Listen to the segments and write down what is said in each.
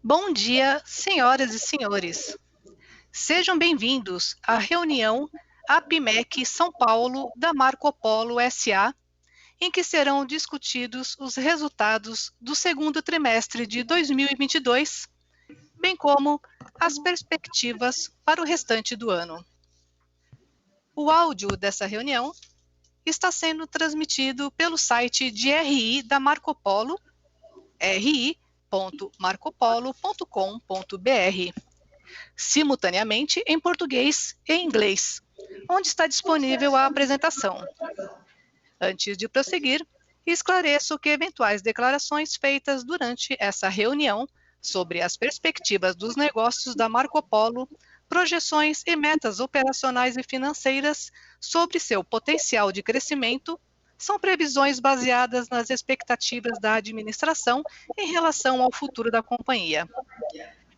Bom dia, senhoras e senhores. Sejam bem-vindos à reunião APIMEC São Paulo da Marco Polo S.A., em que serão discutidos os resultados do segundo trimestre de 2022, bem como as perspectivas para o restante do ano. O áudio dessa reunião está sendo transmitido pelo site de RI da Marco Polo, ri.marcopolo.com.br, simultaneamente em português e inglês, onde está disponível a apresentação. Antes de prosseguir, esclareço que eventuais declarações feitas durante essa reunião sobre as perspectivas dos negócios da Marco Polo, projeções e metas operacionais e financeiras sobre seu potencial de crescimento são previsões baseadas nas expectativas da administração em relação ao futuro da companhia.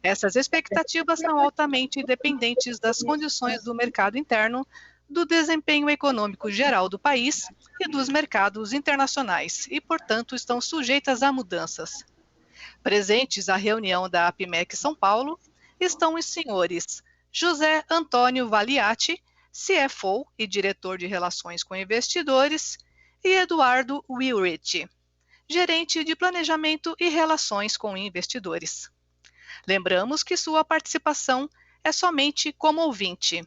Essas expectativas são altamente dependentes das condições do mercado interno, do desempenho econômico geral do país e dos mercados internacionais e, portanto, estão sujeitas a mudanças. Presentes à reunião da APIMEC São Paulo estão os senhores José Antônio Valiati, CFO e diretor de Relações com Investidores, e Eduardo Willrich, gerente de Planejamento e Relações com Investidores. Lembramos que sua participação é somente como ouvinte,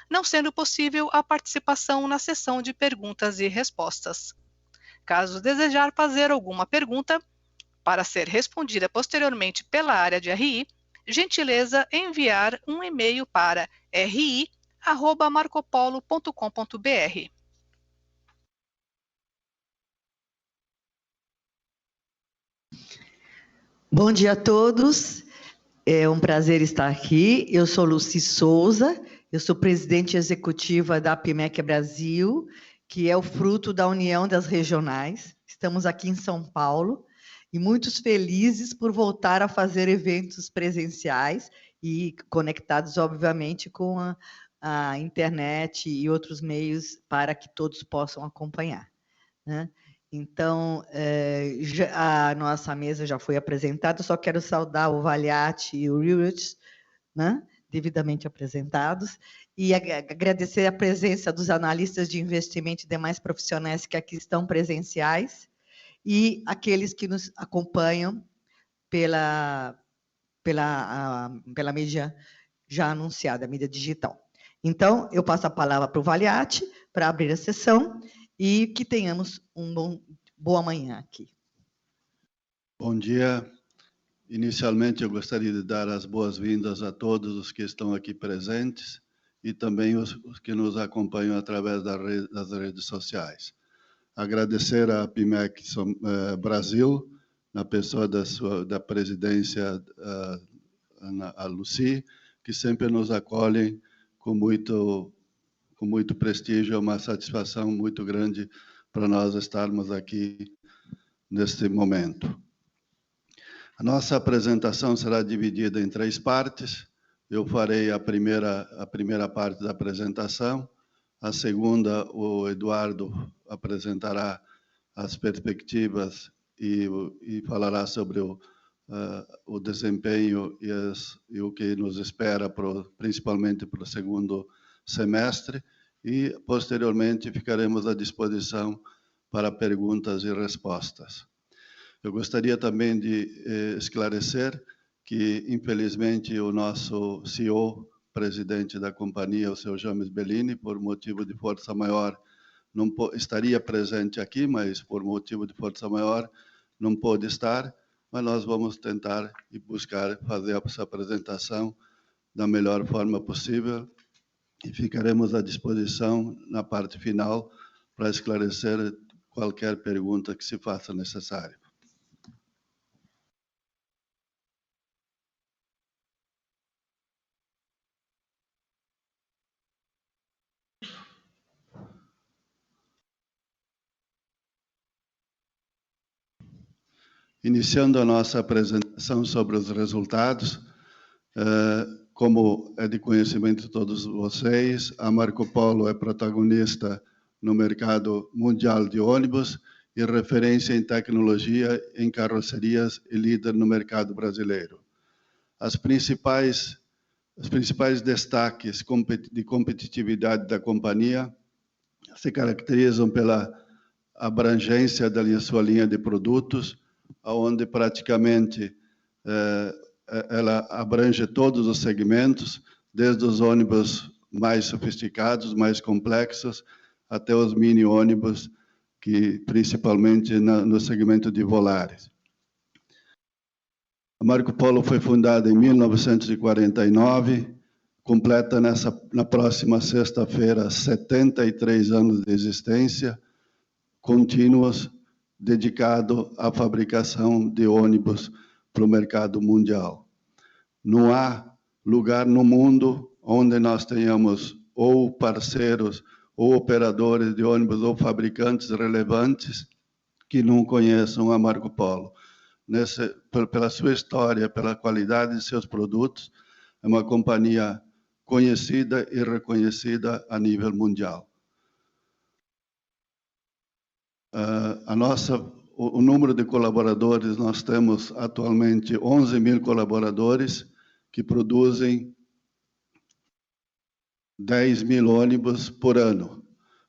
não sendo possível a participação na sessão de perguntas e respostas. Caso desejar fazer alguma pergunta, para ser respondida posteriormente pela área de RI, gentileza enviar um e-mail para ri@marcopolo.com.br. Bom dia a todos, é um prazer estar aqui. Eu sou Lucy Souza, eu sou presidente executiva da APIMEC Brasil, que é o fruto da união das regionais. Estamos aqui em São Paulo e muito felizes por voltar a fazer eventos presenciais e conectados, obviamente, com a internet e outros meios para que todos possam acompanhar, né? Então, a nossa mesa já foi apresentada, só quero saudar o Valiati e o Willrich, né, devidamente apresentados, e agradecer a presença dos analistas de investimento e demais profissionais que aqui estão presenciais, e aqueles que nos acompanham pela mídia já anunciada, a mídia digital. Então, eu passo a palavra para o Valiati, para abrir a sessão, e que tenhamos boa manhã aqui. Bom dia. Inicialmente, eu gostaria de dar as boas-vindas a todos os que estão aqui presentes e também os que nos acompanham através das redes sociais. Agradecer à APIMEC Brasil, na pessoa da presidência, a Lucy, que sempre nos acolhem com muito prestígio. É uma satisfação muito grande para nós estarmos aqui neste momento. A nossa apresentação será dividida em 3 partes. Eu farei a primeira parte da apresentação. A segunda, o Eduardo apresentará as perspectivas e falará sobre o desempenho e o que nos espera, principalmente para o segundo semestre, e, posteriormente, ficaremos à disposição para perguntas e respostas. Eu gostaria também de esclarecer que, infelizmente, o nosso CEO, presidente da companhia, o senhor James Bellini, por motivo de força maior, não estaria presente aqui, mas por motivo de força maior não pôde estar, mas nós vamos tentar e buscar fazer essa apresentação da melhor forma possível e ficaremos à disposição na parte final para esclarecer qualquer pergunta que se faça necessária. Iniciando a nossa apresentação sobre os resultados, como é de conhecimento de todos vocês, a Marco Polo é protagonista no mercado mundial de ônibus e referência em tecnologia em carrocerias e líder no mercado brasileiro. os principais destaques de competitividade da companhia se caracterizam pela abrangência da sua linha de produtos, onde praticamente ela abrange todos os segmentos, desde os ônibus mais sofisticados, mais complexos, até os mini ônibus, que principalmente no segmento de volares. A Marco Polo foi fundada em 1949, completa na próxima sexta-feira 73 anos de existência, contínuos, dedicado à fabricação de ônibus para o mercado mundial. Não há lugar no mundo onde nós tenhamos ou parceiros, ou operadores de ônibus, ou fabricantes relevantes que não conheçam a Marco Polo. Pela sua história, pela qualidade de seus produtos, é uma companhia conhecida e reconhecida a nível mundial. O número de colaboradores, nós temos atualmente 11 mil colaboradores que produzem 10 mil ônibus por ano,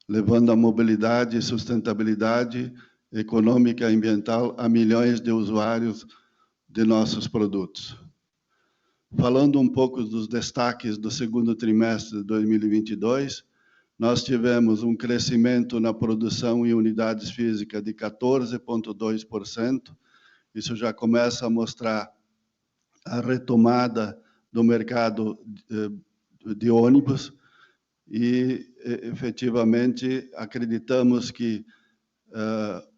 levando a mobilidade e sustentabilidade econômica e ambiental a milhões de usuários de nossos produtos. Falando um pouco dos destaques do segundo trimestre de 2022, nós tivemos um crescimento na produção em unidades físicas de 14,2%. Isso já começa a mostrar a retomada do mercado de ônibus e, efetivamente, acreditamos que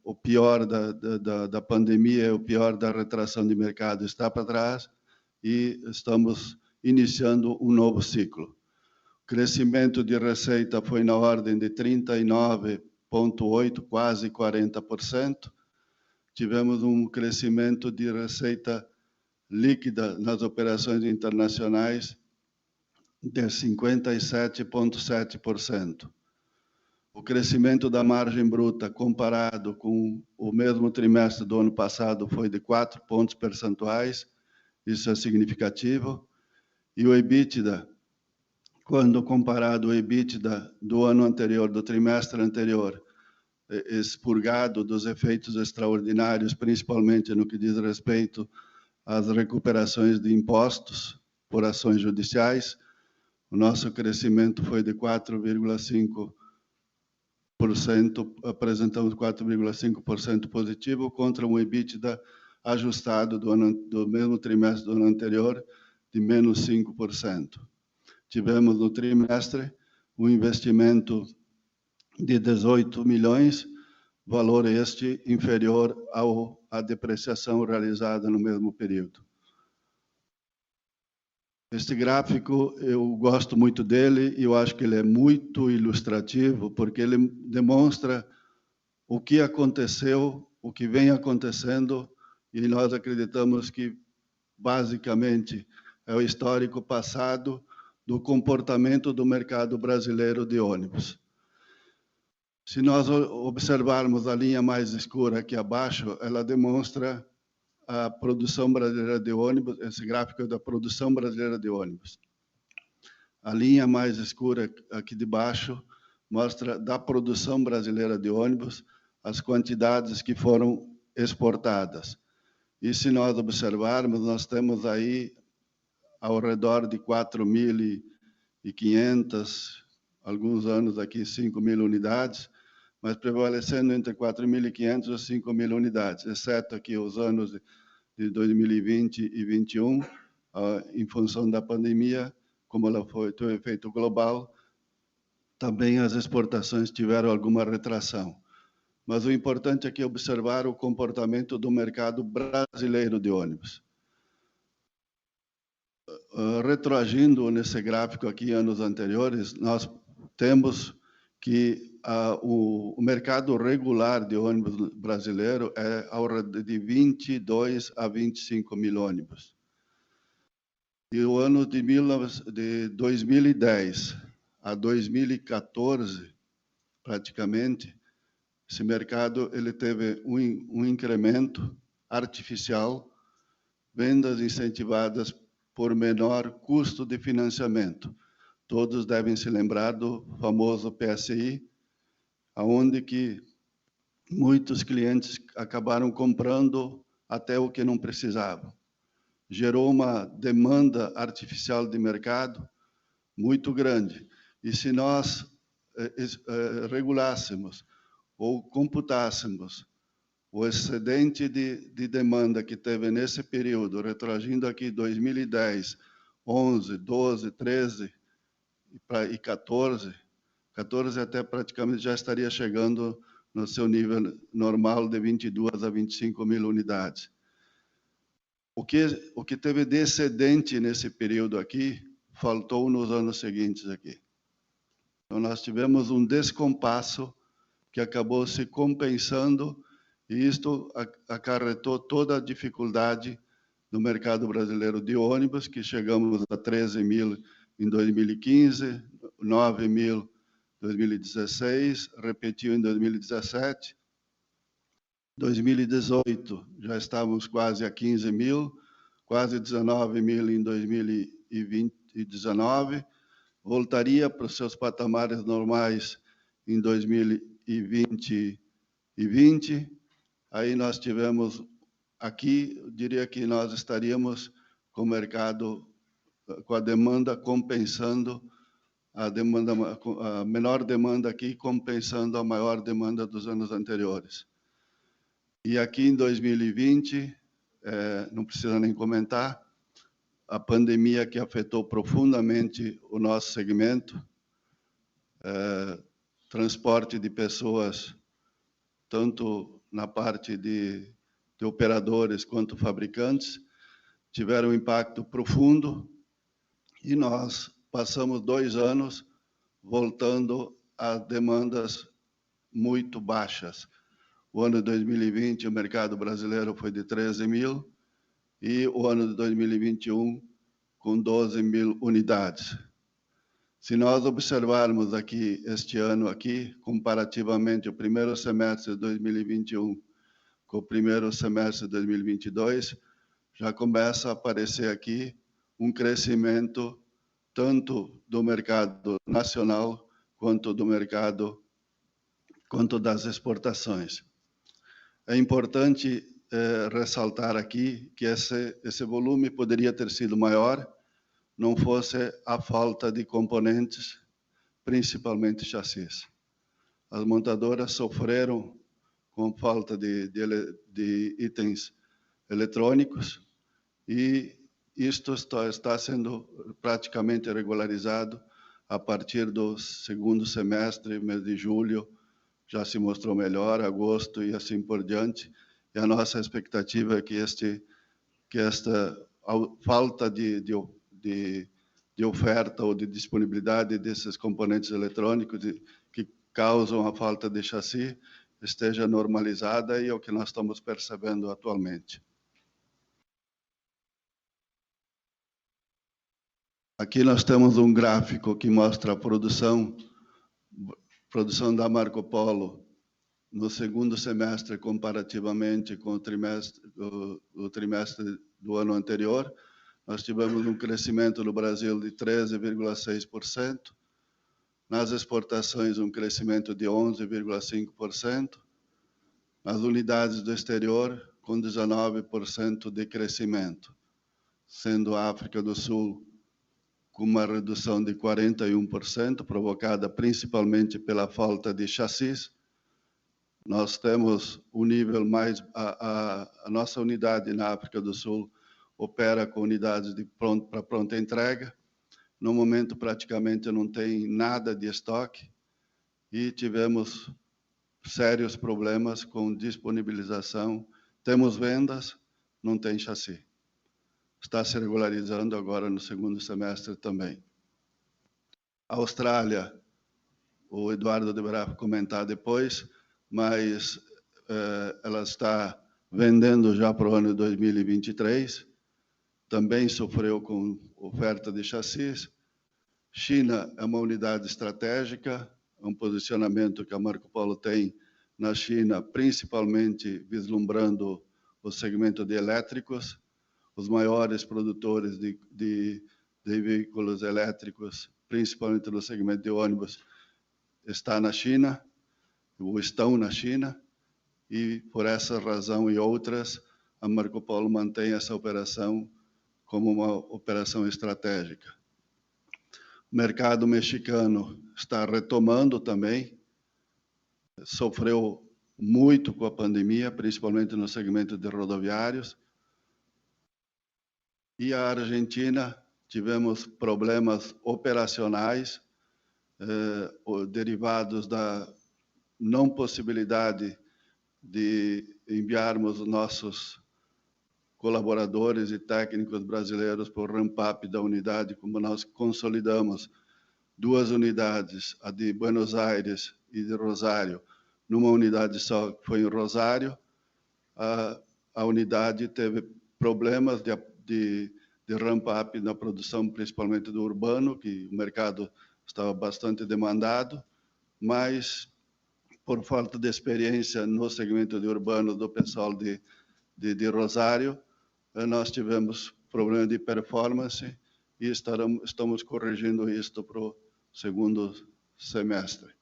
o pior da pandemia, o pior da retração de mercado está para trás e estamos iniciando um novo ciclo. O crescimento de receita foi na ordem de 39,8%, quase 40%. Tivemos um crescimento de receita líquida nas operações internacionais de 57,7%. O crescimento da margem bruta comparado com o mesmo trimestre do ano passado foi de 4 pontos percentuais, isso é significativo. E o EBITDA, quando comparado ao EBITDA do ano anterior, do trimestre anterior, expurgado dos efeitos extraordinários, principalmente no que diz respeito às recuperações de impostos por ações judiciais, o nosso crescimento foi de 4,5%, apresentamos 4,5% positivo contra um EBITDA ajustado do mesmo trimestre do ano anterior de menos 5%. Tivemos no trimestre um investimento de 18 milhões, valor este inferior à depreciação realizada no mesmo período. Este gráfico, eu gosto muito dele e eu acho que ele é muito ilustrativo, porque ele demonstra o que aconteceu, o que vem acontecendo, e nós acreditamos que, basicamente, é o histórico passado do comportamento do mercado brasileiro de ônibus. Se nós observarmos a linha mais escura aqui abaixo, ela demonstra a produção brasileira de ônibus, esse gráfico é da produção brasileira de ônibus. A linha mais escura aqui de baixo mostra da produção brasileira de ônibus as quantidades que foram exportadas. E se nós observarmos, nós temos aí ao redor de 4.500, alguns anos aqui 5.000 unidades, mas prevalecendo entre 4.500 e 5.000 unidades, exceto aqui os anos de 2020 e 2021, em função da pandemia, como ela foi um efeito global, também as exportações tiveram alguma retração. Mas o importante aqui é observar o comportamento do mercado brasileiro de ônibus. Retroagindo nesse gráfico aqui, anos anteriores, nós temos que o mercado regular de ônibus brasileiro é ao redor de 22 a 25 mil ônibus. E o ano de 2010 a 2014, praticamente, esse mercado ele teve um incremento artificial, vendas incentivadas por menor custo de financiamento. Todos devem se lembrar do famoso PSI, aonde que muitos clientes acabaram comprando até o que não precisavam. Gerou uma demanda artificial de mercado muito grande. E se nós regulássemos ou computássemos o excedente de demanda que teve nesse período, retroagindo aqui 2010, 11, 12, 13 e 14 até praticamente já estaria chegando no seu nível normal de 22 a 25 mil unidades. O que teve de excedente nesse período aqui, faltou nos anos seguintes aqui. Então, nós tivemos um descompasso que acabou se compensando, e isto acarretou toda a dificuldade no mercado brasileiro de ônibus, que chegamos a 13 mil em 2015, 9 mil em 2016, repetiu em 2017. 2018, já estávamos quase a 15 mil, quase 19 mil em 2019, voltaria para os seus patamares normais em 2020. Aí nós tivemos aqui, eu diria que nós estaríamos com o mercado, com a demanda compensando a menor demanda aqui, compensando a maior demanda dos anos anteriores. E aqui em 2020, não precisa nem comentar, a pandemia que afetou profundamente o nosso segmento, transporte de pessoas, tanto na parte de operadores quanto fabricantes, tiveram um impacto profundo, e nós passamos 2 anos voltando a demandas muito baixas. O ano de 2020, o mercado brasileiro foi de 13 mil, e o ano de 2021, com 12 mil unidades. Se nós observarmos aqui, este ano aqui, comparativamente o primeiro semestre de 2021 com o primeiro semestre de 2022, já começa a aparecer aqui um crescimento tanto do mercado nacional quanto das exportações. É importante ressaltar aqui que esse volume poderia ter sido maior, não fosse a falta de componentes, principalmente chassis. As montadoras sofreram com falta de itens eletrônicos, e isto está sendo praticamente regularizado a partir do segundo semestre, mês de julho, já se mostrou melhor, agosto e assim por diante. E a nossa expectativa é que esta falta de oferta ou de disponibilidade desses componentes eletrônicos que causam a falta de chassi esteja normalizada, e é o que nós estamos percebendo atualmente. Aqui nós temos um gráfico que mostra a produção da Marco Polo no segundo semestre comparativamente com o trimestre do ano anterior. Nós tivemos um crescimento no Brasil de 13,6%, nas exportações um crescimento de 11,5%, nas unidades do exterior com 19% de crescimento, sendo a África do Sul com uma redução de 41%, provocada principalmente pela falta de chassis. Nós temos um nível mais... A nossa unidade na África do Sul opera com unidades para pronta entrega. No momento, praticamente, não tem nada de estoque, e tivemos sérios problemas com disponibilização. Temos vendas, não tem chassi. Está se regularizando agora no segundo semestre também. A Austrália, o Eduardo deverá comentar depois, mas ela está vendendo já para o ano de 2023, também sofreu com oferta de chassis. China é uma unidade estratégica, um posicionamento que a Marco Polo tem na China, principalmente vislumbrando o segmento de elétricos. os maiores produtores de veículos elétricos, principalmente no segmento de ônibus, está na China, ou estão na China, e por essa razão e outras, a Marco Polo mantém essa operação como uma operação estratégica. O mercado mexicano está retomando também, sofreu muito com a pandemia, principalmente no segmento de rodoviários. E a Argentina, tivemos problemas operacionais, derivados da não possibilidade de enviarmos nossos colaboradores e técnicos brasileiros para o ramp-up da unidade, como nós consolidamos 2 unidades, a de Buenos Aires e de Rosário, numa unidade só, que foi em Rosário. A unidade teve problemas de ramp-up na produção, principalmente do urbano, que o mercado estava bastante demandado, mas por falta de experiência no segmento de urbano do pessoal de Rosário, nós tivemos problema de performance e estamos corrigindo isto para o segundo semestre.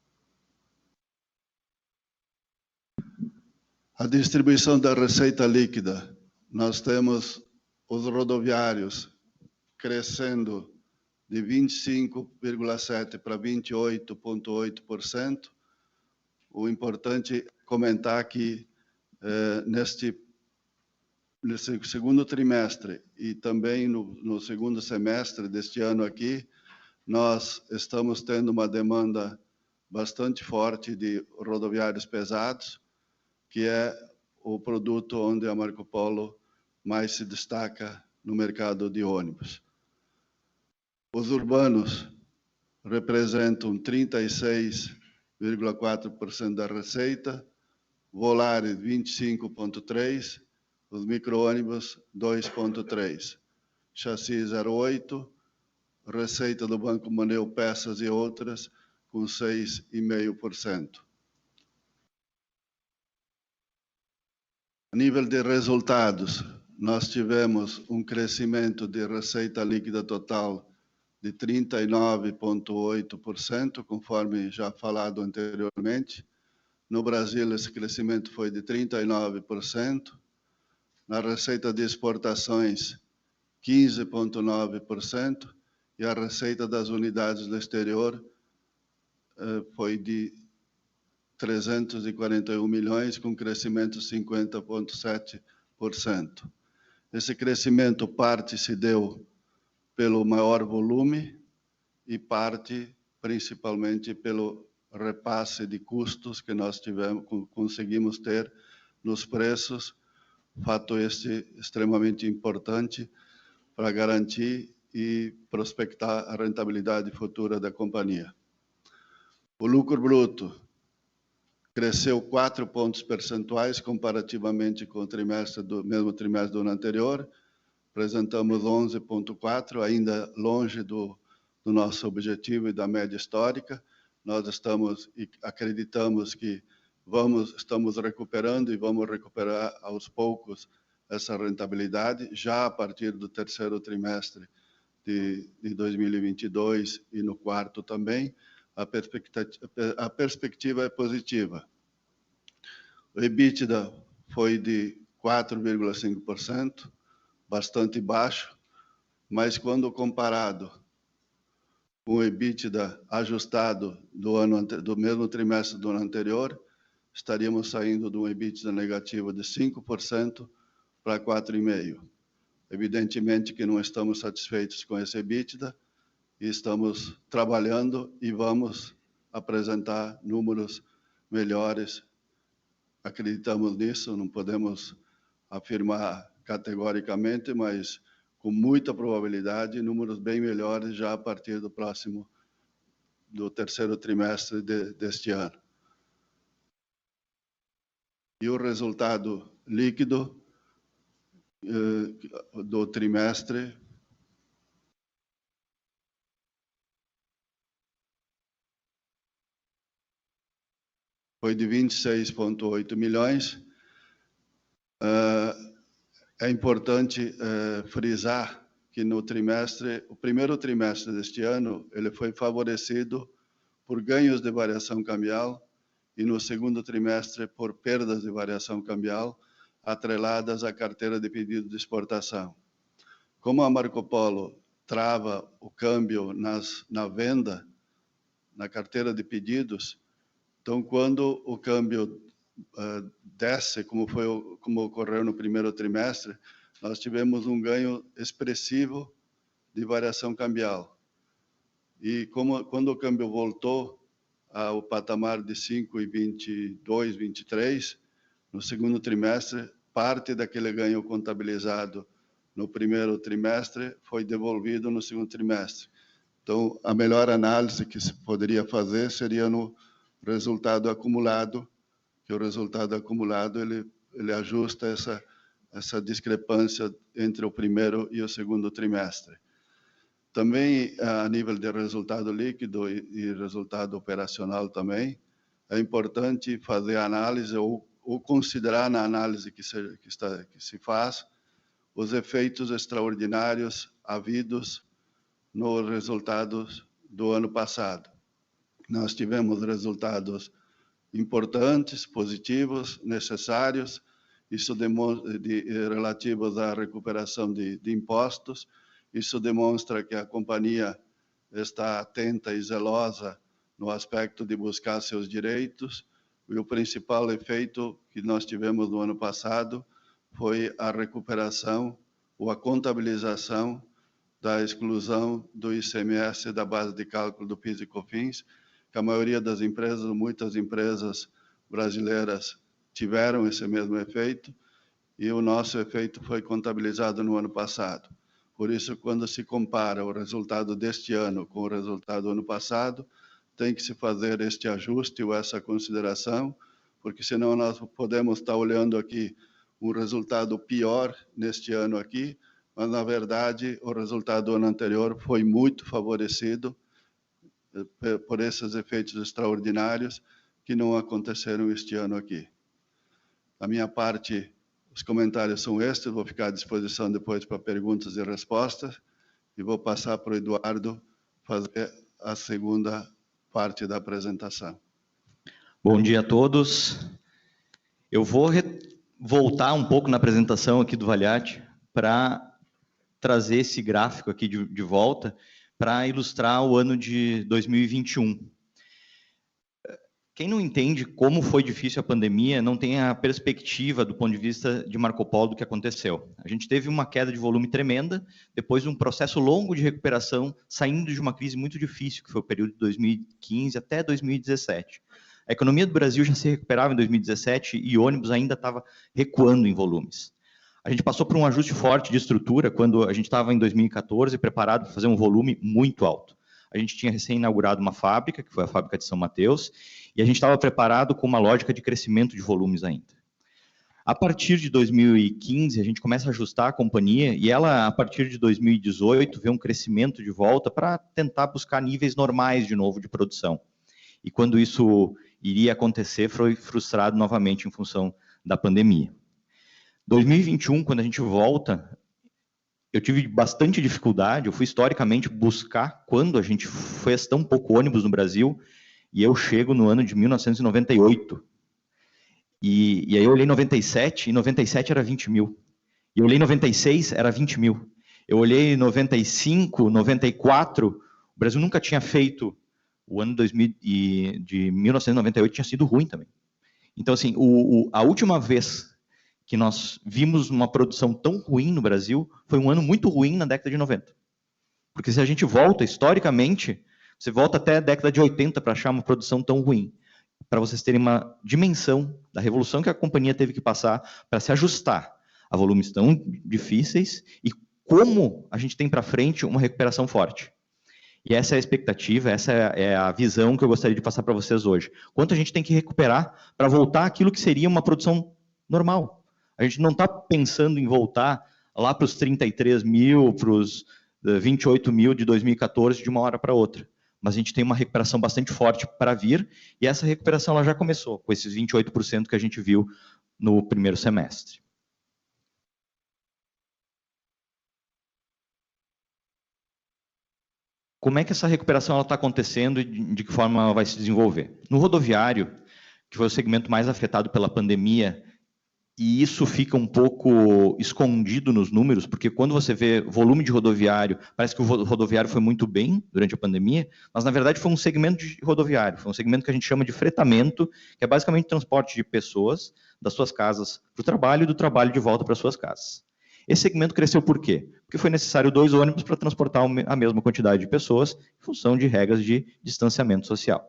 A distribuição da receita líquida. Nós temos os rodoviários crescendo de 25,7% para 28,8%. O importante comentar que nesse segundo trimestre e também no segundo semestre deste ano aqui, nós estamos tendo uma demanda bastante forte de rodoviários pesados, que é o produto onde a Marco Polo mais se destaca no mercado de ônibus. Os urbanos representam 36,4% da receita, Volare 25,3%, os micro-ônibus 2,3%, chassi 0,8%, receita do Banco Moneo, peças e outras com 6,5%. A nível de resultados, nós tivemos um crescimento de receita líquida total de 39,8%, conforme já falado anteriormente. No Brasil, esse crescimento foi de 39%. Na receita de exportações, 15,9%. E a receita das unidades do exterior foi de 341 milhões, com crescimento de 50,7%. Esse crescimento, parte se deu pelo maior volume e parte principalmente pelo repasse de custos que nós conseguimos ter nos preços, fato este extremamente importante para garantir e prospectar a rentabilidade futura da companhia. O lucro bruto cresceu 4 pontos percentuais comparativamente com o mesmo trimestre do ano anterior. Apresentamos 11,4%, ainda longe do nosso objetivo e da média histórica. Nós acreditamos que estamos recuperando e vamos recuperar aos poucos essa rentabilidade, já a partir do terceiro trimestre de 2022 e no quarto também. A perspectiva é positiva. O EBITDA foi de 4,5%, bastante baixo, mas quando comparado com o EBITDA ajustado do mesmo trimestre do ano anterior, estaríamos saindo de um EBITDA negativo de 5% para 4,5%. Evidentemente que não estamos satisfeitos com esse EBITDA e estamos trabalhando e vamos apresentar números melhores. Acreditamos nisso, não podemos afirmar categoricamente, mas com muita probabilidade, números bem melhores já a partir do terceiro trimestre deste ano. E o resultado líquido do trimestre foi de 26,8 milhões. é importante frisar que o primeiro trimestre deste ano, ele foi favorecido por ganhos de variação cambial e no segundo trimestre por perdas de variação cambial atreladas à carteira de pedido de exportação. Como a Marco Polo trava o câmbio na venda, na carteira de pedidos, então quando o câmbio desce, como ocorreu no primeiro trimestre, nós tivemos um ganho expressivo de variação cambial. E quando o câmbio voltou ao patamar de 5,22, 23, no segundo trimestre, parte daquele ganho contabilizado no primeiro trimestre foi devolvido no segundo trimestre. Então, a melhor análise que se poderia fazer seria no resultado acumulado, que o resultado acumulado ele ajusta essa discrepância entre o primeiro e o segundo trimestre. Também, a nível de resultado líquido e resultado operacional também, é importante fazer análise ou considerar na análise que se faz os efeitos extraordinários havidos nos resultados do ano passado. Nós tivemos resultados importantes, positivos, necessários, isso relativos à recuperação de impostos. Isso demonstra que a companhia está atenta e zelosa no aspecto de buscar seus direitos, e o principal efeito que nós tivemos no ano passado foi a recuperação ou a contabilização da exclusão do ICMS da base de cálculo do PIS e COFINS, que a maioria das empresas, muitas empresas brasileiras tiveram esse mesmo efeito, e o nosso efeito foi contabilizado no ano passado. Por isso, quando se compara o resultado deste ano com o resultado do ano passado, tem que se fazer este ajuste ou essa consideração, porque senão nós podemos estar olhando aqui um resultado pior neste ano aqui, mas, na verdade, o resultado do ano anterior foi muito favorecido por esses efeitos extraordinários que não aconteceram este ano aqui. Da minha parte, os comentários são estes, vou ficar à disposição depois para perguntas e respostas, e vou passar para o Eduardo fazer a segunda parte da apresentação. Bom dia a todos. Eu vou voltar um pouco na apresentação aqui do Valiati para trazer esse gráfico aqui de volta para ilustrar o ano de 2021. Quem não entende como foi difícil a pandemia não tem a perspectiva do ponto de vista de Marco Polo do que aconteceu. A gente teve uma queda de volume tremenda, depois de um processo longo de recuperação, saindo de uma crise muito difícil, que foi o período de 2015 até 2017. A economia do Brasil já se recuperava em 2017 e o ônibus ainda estava recuando em volumes. A gente passou por um ajuste forte de estrutura quando a gente estava em 2014 preparado para fazer um volume muito alto. A gente tinha recém-inaugurado uma fábrica, que foi a fábrica de São Mateus, e a gente estava preparado com uma lógica de crescimento de volumes ainda. A partir de 2015, a gente começa a ajustar a companhia, e ela, a partir de 2018, vê um crescimento de volta para tentar buscar níveis normais de novo de produção. E quando isso iria acontecer, foi frustrado novamente em função da pandemia. 2021, quando a gente volta, eu tive bastante dificuldade, eu fui historicamente buscar quando a gente fez tão pouco ônibus no Brasil, e eu chego no ano de 1998. E aí eu olhei 97, e 97 era 20 mil. E eu olhei 96, era 20 mil. Eu olhei 95, 94, o Brasil nunca tinha feito, o ano 2000 de 1998 tinha sido ruim também. Então, assim, a última vez que nós vimos uma produção tão ruim no Brasil foi um ano muito ruim na década de 90. Porque se a gente volta historicamente, você volta até a década de 80 para achar uma produção tão ruim. Para vocês terem uma dimensão da revolução que a companhia teve que passar para se ajustar a volumes tão difíceis e como a gente tem para frente uma recuperação forte. E essa é a expectativa, essa é a visão que eu gostaria de passar para vocês hoje. Quanto a gente tem que recuperar para voltar àquilo que seria uma produção normal. A gente não está pensando em voltar lá para os 33 mil, para os 28 mil de 2014 de uma hora para outra. Mas a gente tem uma recuperação bastante forte para vir, e essa recuperação ela já começou, com esses 28% que a gente viu no primeiro semestre. Como é que essa recuperação está acontecendo e de que forma ela vai se desenvolver? No rodoviário, que foi o segmento mais afetado pela pandemia, e isso fica um pouco escondido nos números, porque quando você vê volume de rodoviário, parece que o rodoviário foi muito bem durante a pandemia, mas na verdade foi um segmento de rodoviário, foi um segmento que a gente chama de fretamento, que é basicamente transporte de pessoas das suas casas para o trabalho e do trabalho de volta para as suas casas. Esse segmento cresceu por quê? Porque foi necessário 2 ônibus para transportar a mesma quantidade de pessoas, em função de regras de distanciamento social.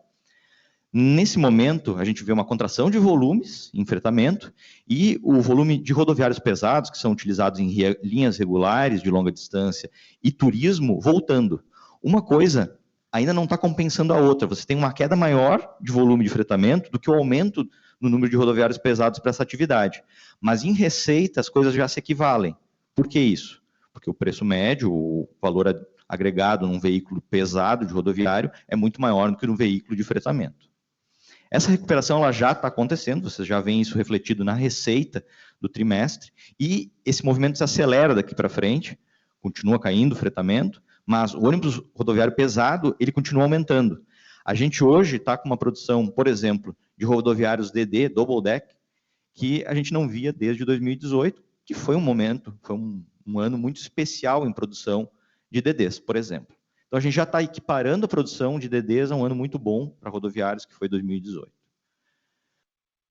Nesse momento, a gente vê uma contração de volumes em fretamento e o volume de rodoviários pesados, que são utilizados em linhas regulares de longa distância, e turismo voltando. Uma coisa ainda não está compensando a outra. Você tem uma queda maior de volume de fretamento do que o aumento no número de rodoviários pesados para essa atividade. Mas em receita, as coisas já se equivalem. Por que isso? Porque o preço médio, o valor agregado num veículo pesado de rodoviário é muito maior do que no veículo de fretamento. Essa recuperação ela já está acontecendo, vocês já veem isso refletido na receita do trimestre, e esse movimento se acelera daqui para frente, continua caindo o fretamento, mas o ônibus rodoviário pesado, ele continua aumentando. A gente hoje está com uma produção, por exemplo, de rodoviários DD, Double Deck, que a gente não via desde 2018, que foi um momento, foi um ano muito especial em produção de DDs, por exemplo. Então, a gente já está equiparando a produção de DDs a um ano muito bom para rodoviários, que foi 2018.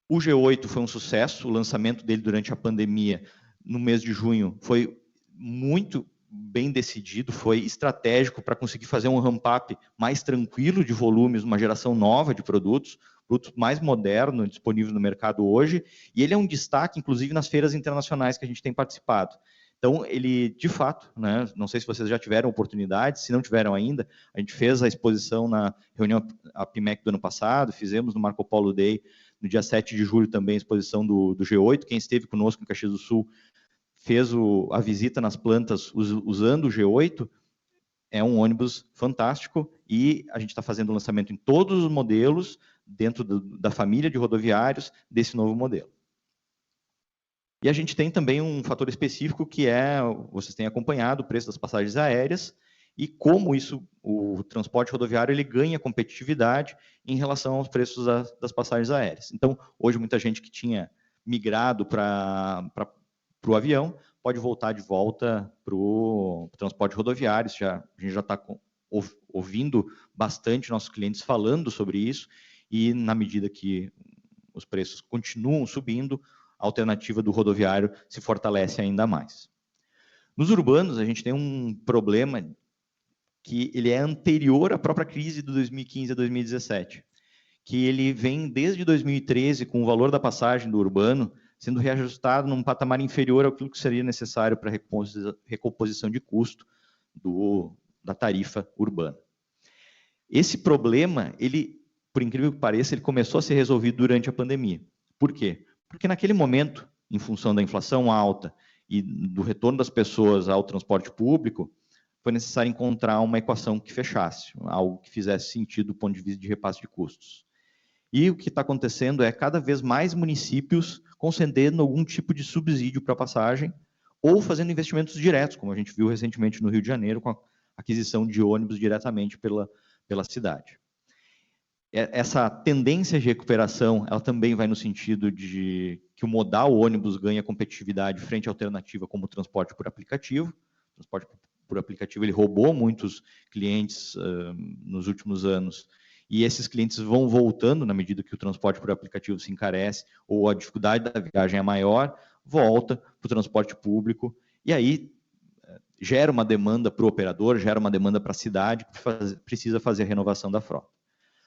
O G8 foi um sucesso, o lançamento dele durante a pandemia, no mês de junho, foi muito bem decidido, foi estratégico para conseguir fazer um ramp-up mais tranquilo de volumes, uma geração nova de produtos mais moderno, disponível no mercado hoje, e ele é um destaque, inclusive, nas feiras internacionais que a gente tem participado. Então, ele, de fato, né, não sei se vocês já tiveram oportunidade, se não tiveram ainda, a gente fez a exposição na reunião APIMEC do ano passado, fizemos no Marco Polo Day, no dia 7 de julho também a exposição do G8, quem esteve conosco em Caxias do Sul fez a visita nas plantas usando o G8, é um ônibus fantástico e a gente está fazendo o lançamento em todos os modelos, dentro da família de rodoviários desse novo modelo. E a gente tem também um fator específico que vocês têm acompanhado o preço das passagens aéreas e como o transporte rodoviário ele ganha competitividade em relação aos preços das passagens aéreas. Então, hoje muita gente que tinha migrado para o avião pode voltar de volta para o transporte rodoviário. A gente já está ouvindo bastante nossos clientes falando sobre isso e na medida que os preços continuam subindo, a alternativa do rodoviário se fortalece ainda mais. Nos urbanos, a gente tem um problema que ele é anterior à própria crise de 2015 a 2017, que ele vem desde 2013 com o valor da passagem do urbano sendo reajustado num patamar inferior ao que seria necessário para a recomposição de custo da tarifa urbana. Esse problema, por incrível que pareça, ele começou a ser resolvido durante a pandemia. Por quê? Porque naquele momento, em função da inflação alta e do retorno das pessoas ao transporte público, foi necessário encontrar uma equação que fechasse, algo que fizesse sentido do ponto de vista de repasse de custos. E o que está acontecendo é cada vez mais municípios concedendo algum tipo de subsídio para a passagem ou fazendo investimentos diretos, como a gente viu recentemente no Rio de Janeiro, com a aquisição de ônibus diretamente pela cidade. Essa tendência de recuperação, ela também vai no sentido de que o modal ônibus ganha competitividade frente à alternativa como o transporte por aplicativo. O transporte por aplicativo ele roubou muitos clientes nos últimos anos e esses clientes vão voltando na medida que o transporte por aplicativo se encarece ou a dificuldade da viagem é maior, volta para o transporte público e aí gera uma demanda para o operador, gera uma demanda para a cidade que precisa fazer a renovação da frota.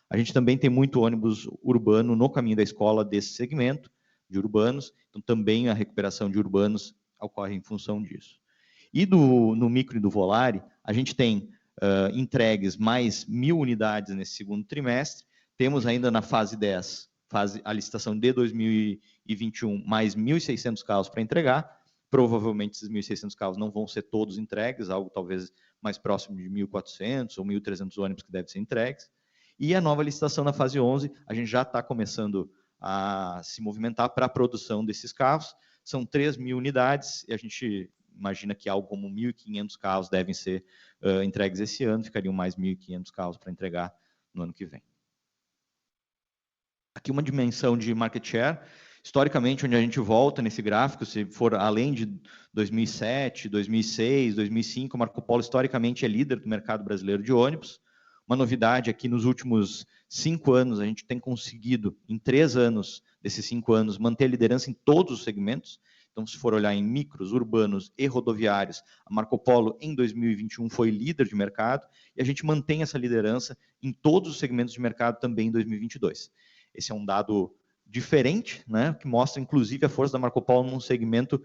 A gente também tem muito ônibus urbano no caminho da escola desse segmento de urbanos, então também a recuperação de urbanos ocorre em função disso. E no micro e do Volare, a gente tem entregues mais 1.000 unidades nesse segundo trimestre, temos ainda na fase 10, a licitação de 2021, mais 1.600 carros para entregar, provavelmente esses 1.600 carros não vão ser todos entregues, algo talvez mais próximo de 1.400 ou 1.300 ônibus que devem ser entregues. E a nova licitação na fase 11, a gente já está começando a se movimentar para a produção desses carros. São 3.000 unidades e a gente imagina que algo como 1.500 carros devem ser entregues esse ano, ficariam mais 1.500 carros para entregar no ano que vem. Aqui uma dimensão de market share. Historicamente, onde a gente volta nesse gráfico, se for além de 2007, 2006, 2005, Marco Polo historicamente é líder do mercado brasileiro de ônibus. Uma novidade aqui nos últimos 5 anos, a gente tem conseguido, em 3 anos desses 5 anos, manter a liderança em todos os segmentos. Então, se for olhar em micros, urbanos e rodoviários, a Marco Polo, em 2021, foi líder de mercado, e a gente mantém essa liderança em todos os segmentos de mercado também em 2022. Esse é um dado diferente, né, que mostra, inclusive, a força da Marco Polo num segmento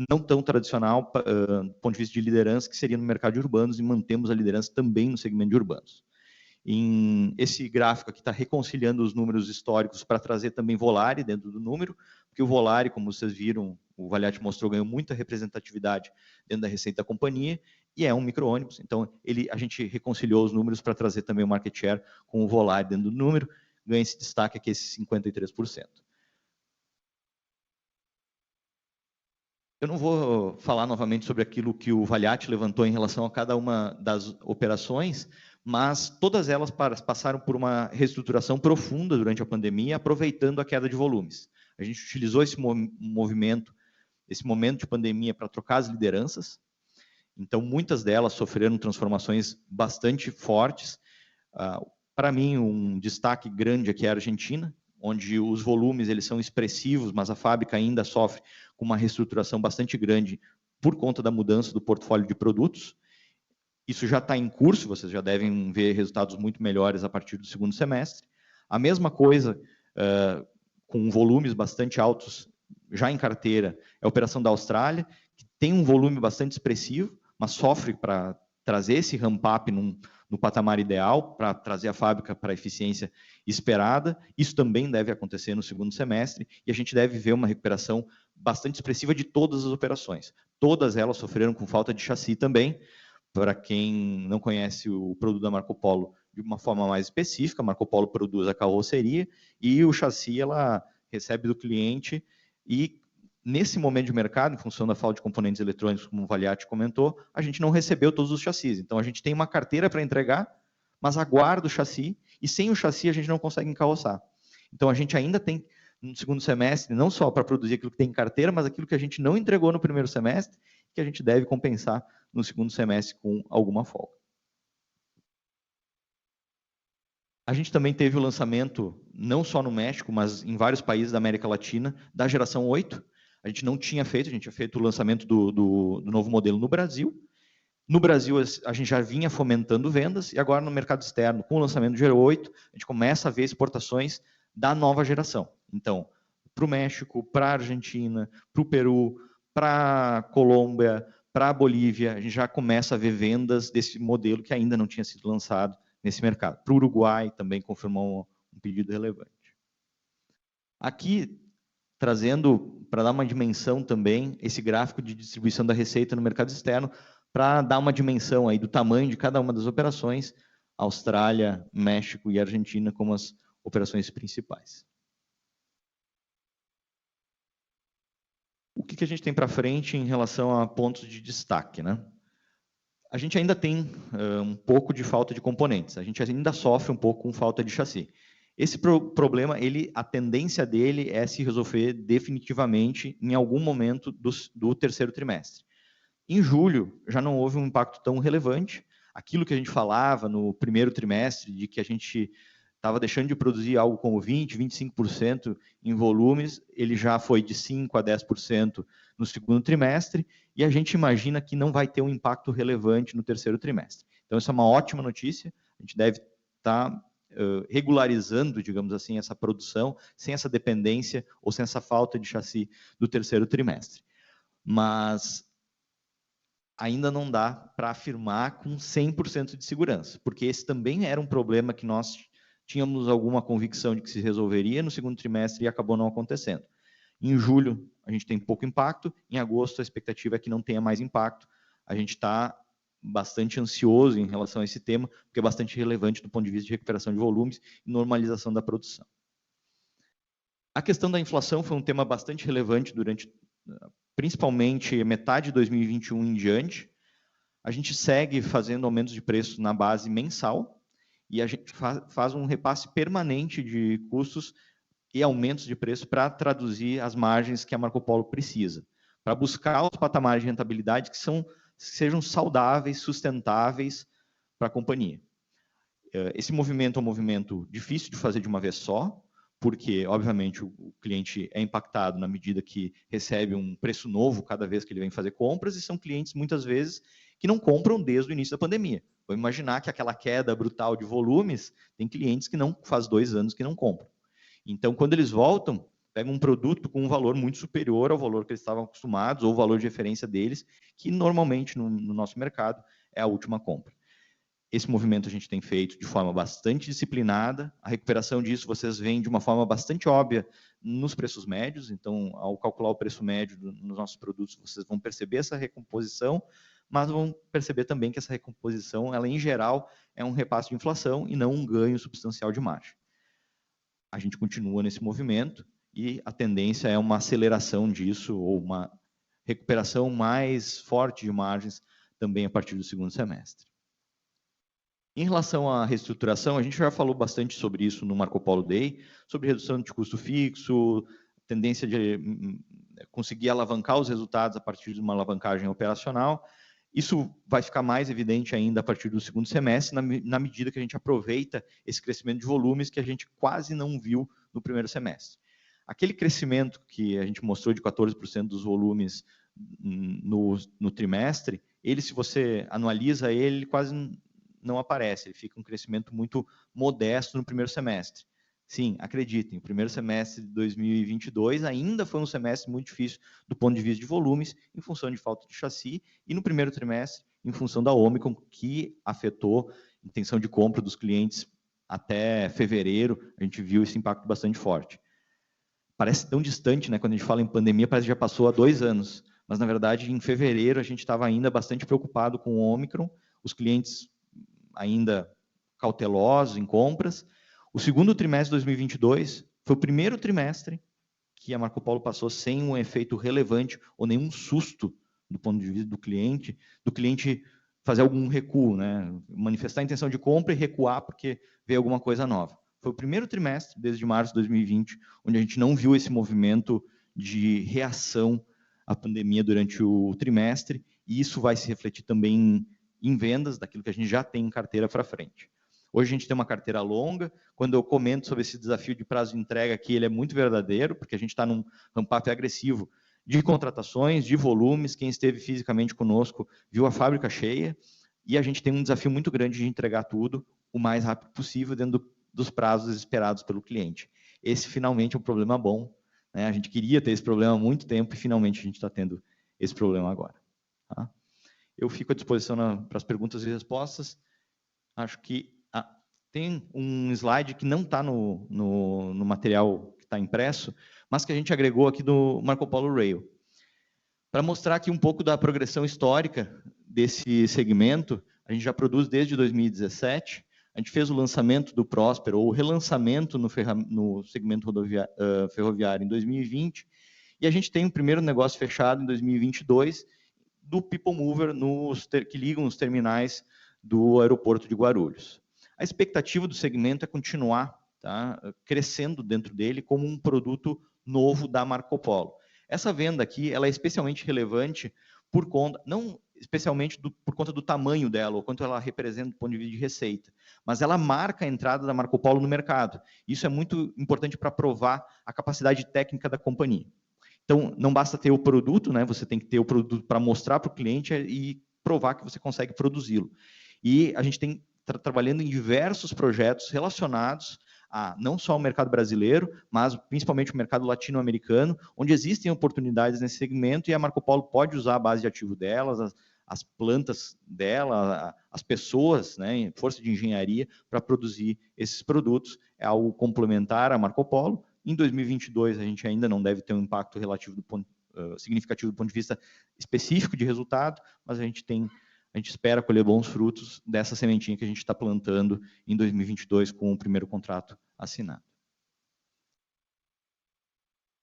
não tão tradicional, do ponto de vista de liderança, que seria no mercado de urbanos, e mantemos a liderança também no segmento de urbanos. Esse gráfico aqui está reconciliando os números históricos para trazer também Volare dentro do número, porque o Volare, como vocês viram, o Valiati mostrou, ganhou muita representatividade dentro da receita da companhia, e é um micro-ônibus, então a gente reconciliou os números para trazer também o market share com o Volare dentro do número, ganha esse destaque aqui, esse 53%. Eu não vou falar novamente sobre aquilo que o Valiati levantou em relação a cada uma das operações, mas todas elas passaram por uma reestruturação profunda durante a pandemia, aproveitando a queda de volumes. A gente utilizou esse momento de pandemia para trocar as lideranças, então muitas delas sofreram transformações bastante fortes. Para mim, um destaque grande aqui é a Argentina, onde os volumes eles são expressivos, mas a fábrica ainda sofre com uma reestruturação bastante grande por conta da mudança do portfólio de produtos. Isso já está em curso, vocês já devem ver resultados muito melhores a partir do segundo semestre. A mesma coisa, com volumes bastante altos já em carteira, é a operação da Austrália, que tem um volume bastante expressivo, mas sofre para trazer esse ramp-up no patamar ideal, para trazer a fábrica para a eficiência esperada. Isso também deve acontecer no segundo semestre, e a gente deve ver uma recuperação bastante expressiva de todas as operações. Todas elas sofreram com falta de chassi também. Para quem não conhece o produto da Marco Polo de uma forma mais específica, a Marco Polo produz a carroceria e o chassi ela recebe do cliente, e nesse momento de mercado, em função da falta de componentes eletrônicos, como o Valiati comentou, a gente não recebeu todos os chassis. Então a gente tem uma carteira para entregar, mas aguarda o chassi, e sem o chassi a gente não consegue encarroçar. Então a gente ainda tem, no segundo semestre, não só para produzir aquilo que tem em carteira, mas aquilo que a gente não entregou no primeiro semestre, que a gente deve compensar no segundo semestre com alguma folga. A gente também teve o lançamento, não só no México, mas em vários países da América Latina, da geração 8. A gente não tinha feito, a gente tinha feito o lançamento do novo modelo no Brasil. No Brasil, a gente já vinha fomentando vendas, e agora no mercado externo, com o lançamento do Gero 8, a gente começa a ver exportações da nova geração. Então, para o México, para a Argentina, para o Peru, para a Colômbia, para a Bolívia, a gente já começa a ver vendas desse modelo que ainda não tinha sido lançado nesse mercado. Para o Uruguai também confirmou um pedido relevante. Aqui, trazendo, para dar uma dimensão também, esse gráfico de distribuição da receita no mercado externo, para dar uma dimensão aí do tamanho de cada uma das operações, Austrália, México e Argentina como as operações principais. O que a gente tem para frente em relação a pontos de destaque, né? A gente ainda tem um pouco de falta de componentes, a gente ainda sofre um pouco com falta de chassi. Esse problema, a tendência dele é se resolver definitivamente em algum momento do terceiro trimestre. Em julho, já não houve um impacto tão relevante. Aquilo que a gente falava no primeiro trimestre, de que a gente estava deixando de produzir algo como 20%, 25% em volumes, ele já foi de 5% a 10% no segundo trimestre, e a gente imagina que não vai ter um impacto relevante no terceiro trimestre. Então, isso é uma ótima notícia, a gente deve estar regularizando, digamos assim, essa produção, sem essa dependência ou sem essa falta de chassi do terceiro trimestre. Mas ainda não dá para afirmar com 100% de segurança, porque esse também era um problema que nós tínhamos alguma convicção de que se resolveria no segundo trimestre e acabou não acontecendo. Em julho, a gente tem pouco impacto, em agosto a expectativa é que não tenha mais impacto. A gente está bastante ansioso em relação a esse tema, porque é bastante relevante do ponto de vista de recuperação de volumes e normalização da produção. A questão da inflação foi um tema bastante relevante durante principalmente metade de 2021 em diante. A gente segue fazendo aumentos de preço na base mensal e a gente faz um repasse permanente de custos e aumentos de preço para traduzir as margens que a Marco Polo precisa, para buscar os patamares de rentabilidade que sejam saudáveis, sustentáveis para a companhia. Esse movimento é um movimento difícil de fazer de uma vez só, porque, obviamente, o cliente é impactado na medida que recebe um preço novo cada vez que ele vem fazer compras, e são clientes, muitas vezes, que não compram desde o início da pandemia. Vamos imaginar que aquela queda brutal de volumes, tem clientes que não faz 2 anos que não compram. Então, quando eles voltam, pegam um produto com um valor muito superior ao valor que eles estavam acostumados, ou o valor de referência deles, que normalmente no nosso mercado é a última compra. Esse movimento a gente tem feito de forma bastante disciplinada. A recuperação disso vocês veem de uma forma bastante óbvia nos preços médios. Então, ao calcular o preço médio nos nossos produtos, vocês vão perceber essa recomposição, mas vão perceber também que essa recomposição, ela em geral, é um repasse de inflação e não um ganho substancial de margem. A gente continua nesse movimento e a tendência é uma aceleração disso ou uma recuperação mais forte de margens também a partir do segundo semestre. Em relação à reestruturação, a gente já falou bastante sobre isso no Marco Polo Day, sobre redução de custo fixo, tendência de conseguir alavancar os resultados a partir de uma alavancagem operacional. Isso vai ficar mais evidente ainda a partir do segundo semestre, na medida que a gente aproveita esse crescimento de volumes que a gente quase não viu no primeiro semestre. Aquele crescimento que a gente mostrou de 14% dos volumes no trimestre, ele, se você anualiza ele quase não aparece, ele fica um crescimento muito modesto no primeiro semestre. Sim, acreditem, o primeiro semestre de 2022 ainda foi um semestre muito difícil do ponto de vista de volumes, em função de falta de chassi, e no primeiro trimestre, em função da Omicron, que afetou a intenção de compra dos clientes até fevereiro, a gente viu esse impacto bastante forte. Parece tão distante, né? Quando a gente fala em pandemia, parece que já passou há 2 anos, mas na verdade, em fevereiro, a gente estava ainda bastante preocupado com o Omicron, os clientes ainda cautelosos em compras. O segundo trimestre de 2022 foi o primeiro trimestre que a Marco Polo passou sem um efeito relevante ou nenhum susto do ponto de vista do cliente fazer algum recuo, né? Manifestar a intenção de compra e recuar porque veio alguma coisa nova. Foi o primeiro trimestre, desde março de 2020, onde a gente não viu esse movimento de reação à pandemia durante o trimestre, e isso vai se refletir também em vendas, daquilo que a gente já tem em carteira para frente. Hoje a gente tem uma carteira longa. Quando eu comento sobre esse desafio de prazo de entrega aqui, ele é muito verdadeiro, porque a gente está num ramp-up agressivo de contratações, de volumes. Quem esteve fisicamente conosco viu a fábrica cheia, e a gente tem um desafio muito grande de entregar tudo o mais rápido possível dentro dos prazos esperados pelo cliente. Esse finalmente é um problema bom, né? A gente queria ter esse problema há muito tempo e finalmente a gente está tendo esse problema agora. Tá? Eu fico à disposição para as perguntas e respostas. Acho que tem um slide que não está no material que está impresso, mas que a gente agregou aqui do Marco Polo Rail, para mostrar aqui um pouco da progressão histórica desse segmento. A gente já produz desde 2017, a gente fez o lançamento do Próspero, ou o relançamento no segmento ferroviário em 2020, e a gente tem um primeiro negócio fechado em 2022, do People Mover, que ligam os terminais do aeroporto de Guarulhos. A expectativa do segmento é continuar crescendo dentro dele como um produto novo da Marco Polo. Essa venda aqui ela é especialmente relevante por conta, não especialmente por conta do tamanho dela, ou quanto ela representa do ponto de vista de receita, mas ela marca a entrada da Marco Polo no mercado. Isso é muito importante para provar a capacidade técnica da companhia. Então, não basta ter o produto, né? Você tem que ter o produto para mostrar para o cliente e provar que você consegue produzi-lo. E a gente tem trabalhando em diversos projetos relacionados a não só o mercado brasileiro, mas principalmente o mercado latino-americano, onde existem oportunidades nesse segmento, e a Marco Polo pode usar a base de ativo delas, as plantas dela, as pessoas, né, força de engenharia, para produzir esses produtos. É algo complementar à Marco Polo. Em 2022, a gente ainda não deve ter um impacto relativo significativo do ponto de vista específico de resultado, mas a gente espera colher bons frutos dessa sementinha que a gente está plantando em 2022 com o primeiro contrato assinado.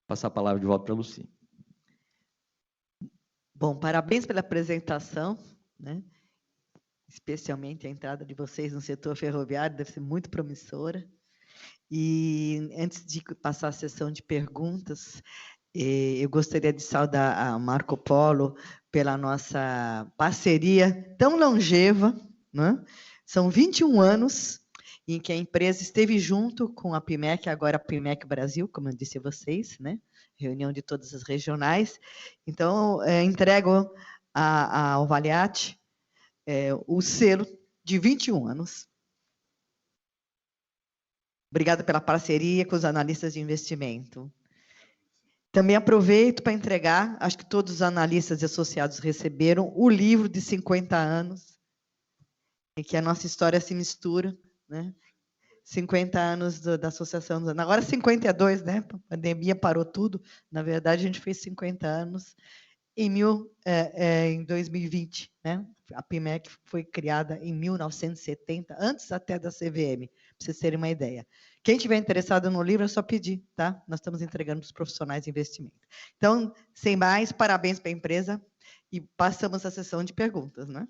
Vou passar a palavra de volta para a Lucy. Bom, parabéns pela apresentação, né? Especialmente a entrada de vocês no setor ferroviário, deve ser muito promissora. E antes de passar a sessão de perguntas, eu gostaria de saudar a Marco Polo pela nossa parceria tão longeva, né? São 21 anos em que a empresa esteve junto com a PIMEC, agora a PIMEC Brasil, como eu disse a vocês, né? Reunião de todas as regionais. Então, entrego ao Valiati o selo de 21 anos. Obrigada pela parceria com os analistas de investimento. Também aproveito para entregar, acho que todos os analistas e associados receberam, o livro de 50 anos, em que a nossa história se mistura, né? 50 anos da Associação dos Agora 52, né? A pandemia parou tudo. Na verdade, a gente fez 50 anos em 2020, né? A PIMEC foi criada em 1970, antes até da CVM, para vocês terem uma ideia. Quem tiver interessado no livro, é só pedir, tá? Nós estamos entregando para os profissionais de investimento. Então, sem mais, parabéns para a empresa e passamos à sessão de perguntas, né?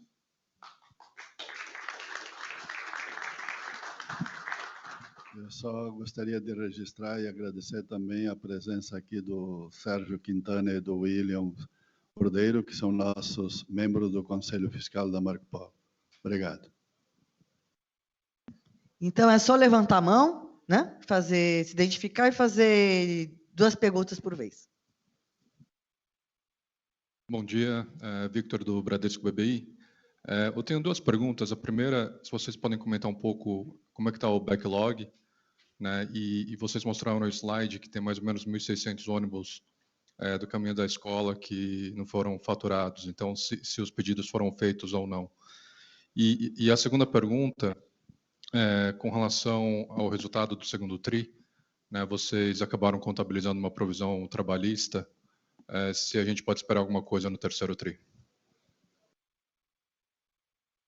Eu só gostaria de registrar e agradecer também a presença aqui do Sérgio Quintana e do William Cordeiro, que são nossos membros do Conselho Fiscal da Marco Polo. Obrigado. Então, é só levantar a mão, né? Se identificar e fazer 2 perguntas por vez. Bom dia, Victor do Bradesco BBI. Eu tenho 2 perguntas. A primeira, se vocês podem comentar um pouco como é que está o backlog, né? E vocês mostraram no slide que tem mais ou menos 1.600 ônibus do caminho da escola que não foram faturados. Então, se os pedidos foram feitos ou não. E a segunda pergunta, com relação ao resultado do segundo TRI, né? Vocês acabaram contabilizando uma provisão trabalhista. Se a gente pode esperar alguma coisa no terceiro TRI.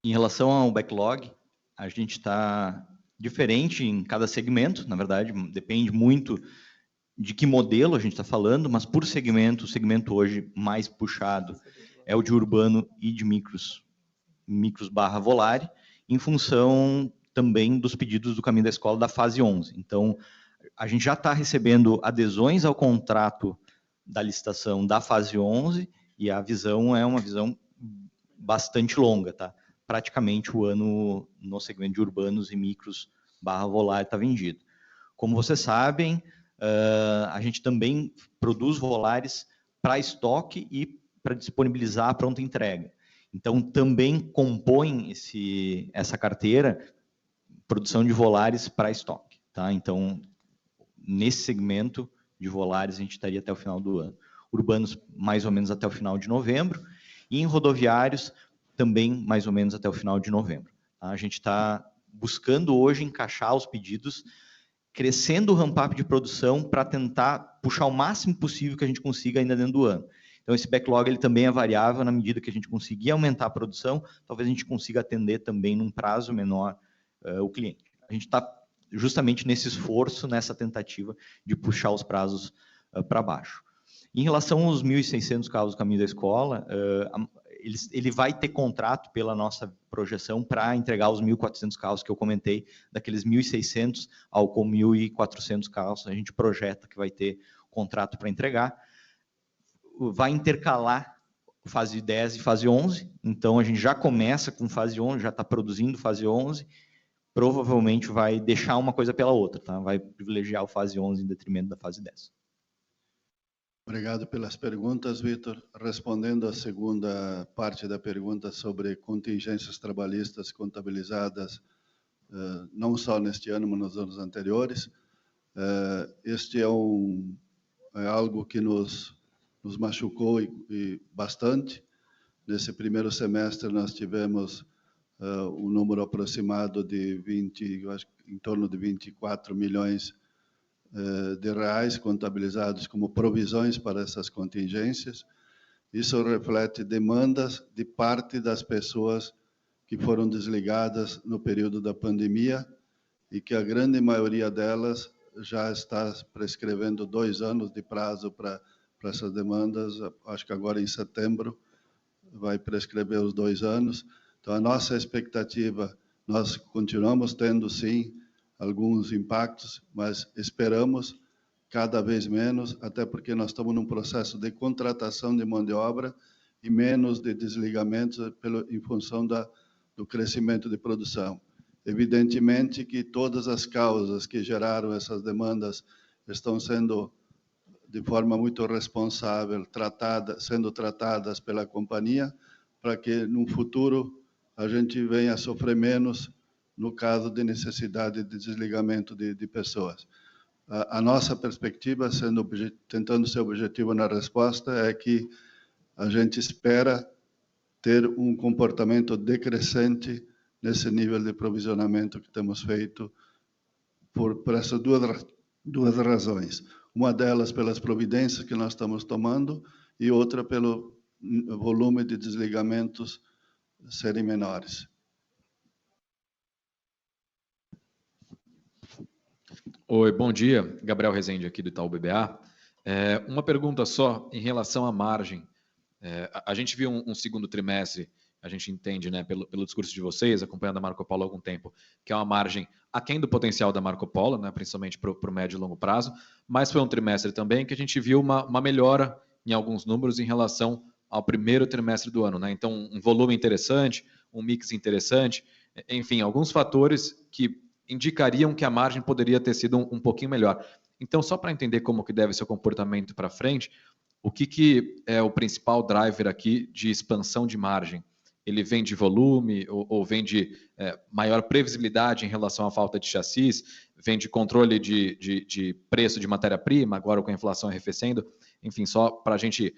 Em relação ao backlog, a gente está diferente em cada segmento, na verdade, depende muito de que modelo a gente está falando, mas por segmento, o segmento hoje mais puxado é o de urbano e de micros / Volare, em função também dos pedidos do caminho da escola da fase 11. Então, a gente já está recebendo adesões ao contrato da licitação da fase 11 e a visão é uma visão bastante longa, tá? Praticamente o ano no segmento de urbanos e micros / Volare está vendido. Como vocês sabem, a gente também produz volares para estoque e para disponibilizar a pronta entrega. Então, também compõe essa carteira produção de volares para estoque, tá? Então, nesse segmento de volares, a gente estaria até o final do ano. Urbanos, mais ou menos até o final de novembro, e em rodoviários, também mais ou menos até o final de novembro. Tá? A gente está buscando hoje encaixar os pedidos, crescendo o ramp-up de produção para tentar puxar o máximo possível que a gente consiga ainda dentro do ano. Então, esse backlog ele também é variável na medida que a gente conseguir aumentar a produção, talvez a gente consiga atender também num prazo menor o cliente. A gente está justamente nesse esforço, nessa tentativa de puxar os prazos para baixo. Em relação aos 1.600 carros do caminho da escola, ele vai ter contrato pela nossa projeção para entregar os 1.400 carros que eu comentei, daqueles 1.600 ao com 1.400 carros, a gente projeta que vai ter contrato para entregar. Vai intercalar fase 10 e fase 11, então a gente já começa com fase 11, já está produzindo fase 11, provavelmente vai deixar uma coisa pela outra, tá? Vai privilegiar o fase 11 em detrimento da fase 10. Obrigado pelas perguntas, Vitor. Respondendo à segunda parte da pergunta sobre contingências trabalhistas contabilizadas, não só neste ano, mas nos anos anteriores, este é algo que nos machucou e bastante. Nesse primeiro semestre, nós tivemos um número aproximado de em torno de 24 milhões de reais contabilizados como provisões para essas contingências. Isso reflete demandas de parte das pessoas que foram desligadas no período da pandemia e que a grande maioria delas já está prescrevendo 2 anos de prazo para essas demandas. Acho que agora em setembro vai prescrever os 2 anos. Então, a nossa expectativa, nós continuamos tendo, sim, alguns impactos, mas esperamos cada vez menos, até porque nós estamos num processo de contratação de mão de obra e menos de desligamentos em função do crescimento de produção. Evidentemente que todas as causas que geraram essas demandas estão sendo, de forma muito responsável, sendo tratadas pela companhia, para que, no futuro, a gente venha a sofrer menos no caso de necessidade de desligamento de pessoas. A nossa perspectiva, tentando ser objetivo na resposta, é que a gente espera ter um comportamento decrescente nesse nível de provisionamento que temos feito por essas duas razões. Uma delas pelas providências que nós estamos tomando e outra pelo volume de desligamentos serem menores. Oi, bom dia. Gabriel Rezende aqui do Itaú BBA. Uma pergunta só em relação à margem. A gente viu um segundo trimestre, a gente entende, né, pelo discurso de vocês, acompanhando a Marco Polo há algum tempo, que é uma margem aquém do potencial da Marco Polo, né, principalmente para o médio e longo prazo, mas foi um trimestre também que a gente viu uma melhora em alguns números em relação ao primeiro trimestre do ano, né? Então, um volume interessante, um mix interessante, enfim, alguns fatores que indicariam que a margem poderia ter sido um pouquinho melhor. Então, só para entender como que deve ser o comportamento para frente, o que é o principal driver aqui de expansão de margem? Ele vem de volume ou vem de maior previsibilidade em relação à falta de chassis? Vem de controle de preço de matéria-prima, agora com a inflação arrefecendo? Enfim, só para a gente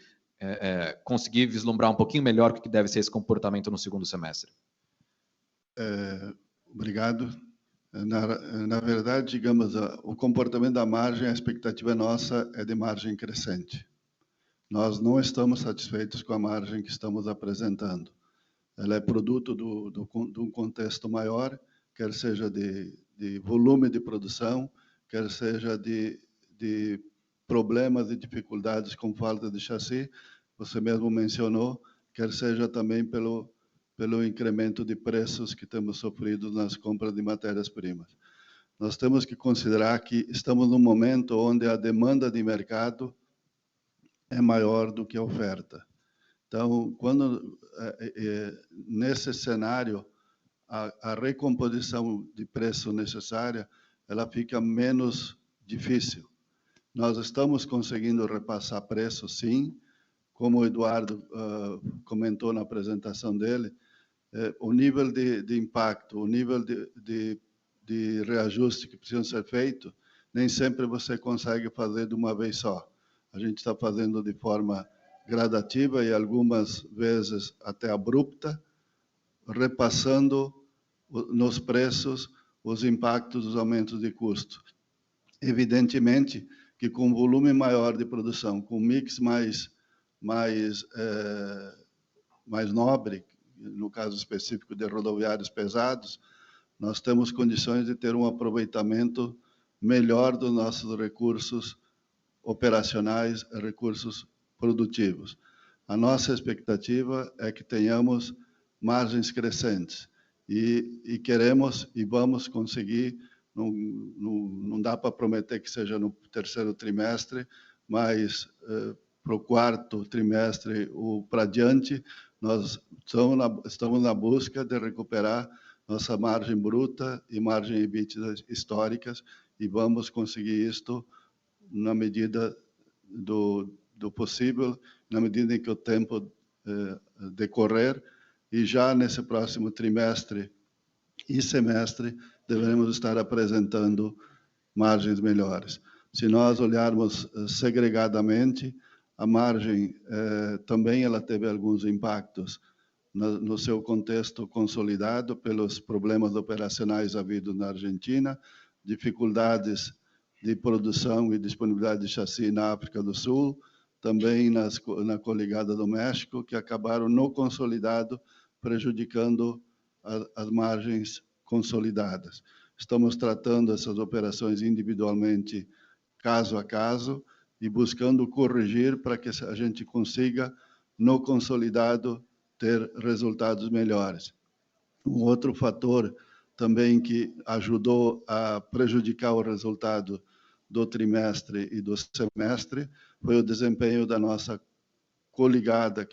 conseguir vislumbrar um pouquinho melhor o que deve ser esse comportamento no segundo semestre. Obrigado. Na verdade, digamos, o comportamento da margem, a expectativa nossa é de margem crescente. Nós não estamos satisfeitos com a margem que estamos apresentando. Ela é produto de um contexto maior, quer seja de volume de produção, quer seja de problemas e dificuldades com falta de chassi, você mesmo mencionou, quer seja também pelo incremento de preços que temos sofrido nas compras de matérias-primas. Nós temos que considerar que estamos num momento onde a demanda de mercado é maior do que a oferta. Então, nesse cenário, a recomposição de preço necessária, ela fica menos difícil. Nós estamos conseguindo repassar preço, sim, como o Eduardo comentou na apresentação dele, o nível de impacto, o nível de reajuste que precisa ser feito, nem sempre você consegue fazer de uma vez só. A gente está fazendo de forma gradativa e algumas vezes até abrupta, repassando nos preços os impactos dos aumentos de custo. Evidentemente que com volume maior de produção, com mix mais nobre, no caso específico de rodoviários pesados, nós temos condições de ter um aproveitamento melhor dos nossos recursos operacionais, recursos produtivos. A nossa expectativa é que tenhamos margens crescentes e queremos e vamos conseguir, não dá para prometer que seja no terceiro trimestre, mas para o quarto trimestre ou para diante, nós estamos na busca de recuperar nossa margem bruta e margem EBITDA históricas e vamos conseguir isto na medida do possível, na medida em que o tempo decorrer, e já nesse próximo trimestre e semestre devemos estar apresentando margens melhores. Se nós olharmos segregadamente, a margem também ela teve alguns impactos no seu contexto consolidado pelos problemas operacionais havidos na Argentina, dificuldades de produção e disponibilidade de chassi na África do Sul, também na coligada do México, que acabaram no consolidado prejudicando as margens consolidadas. Estamos tratando essas operações individualmente, caso a caso, e buscando corrigir para que a gente consiga, no consolidado, ter resultados melhores. Um outro fator também que ajudou a prejudicar o resultado do trimestre e do semestre foi o desempenho da nossa coligada,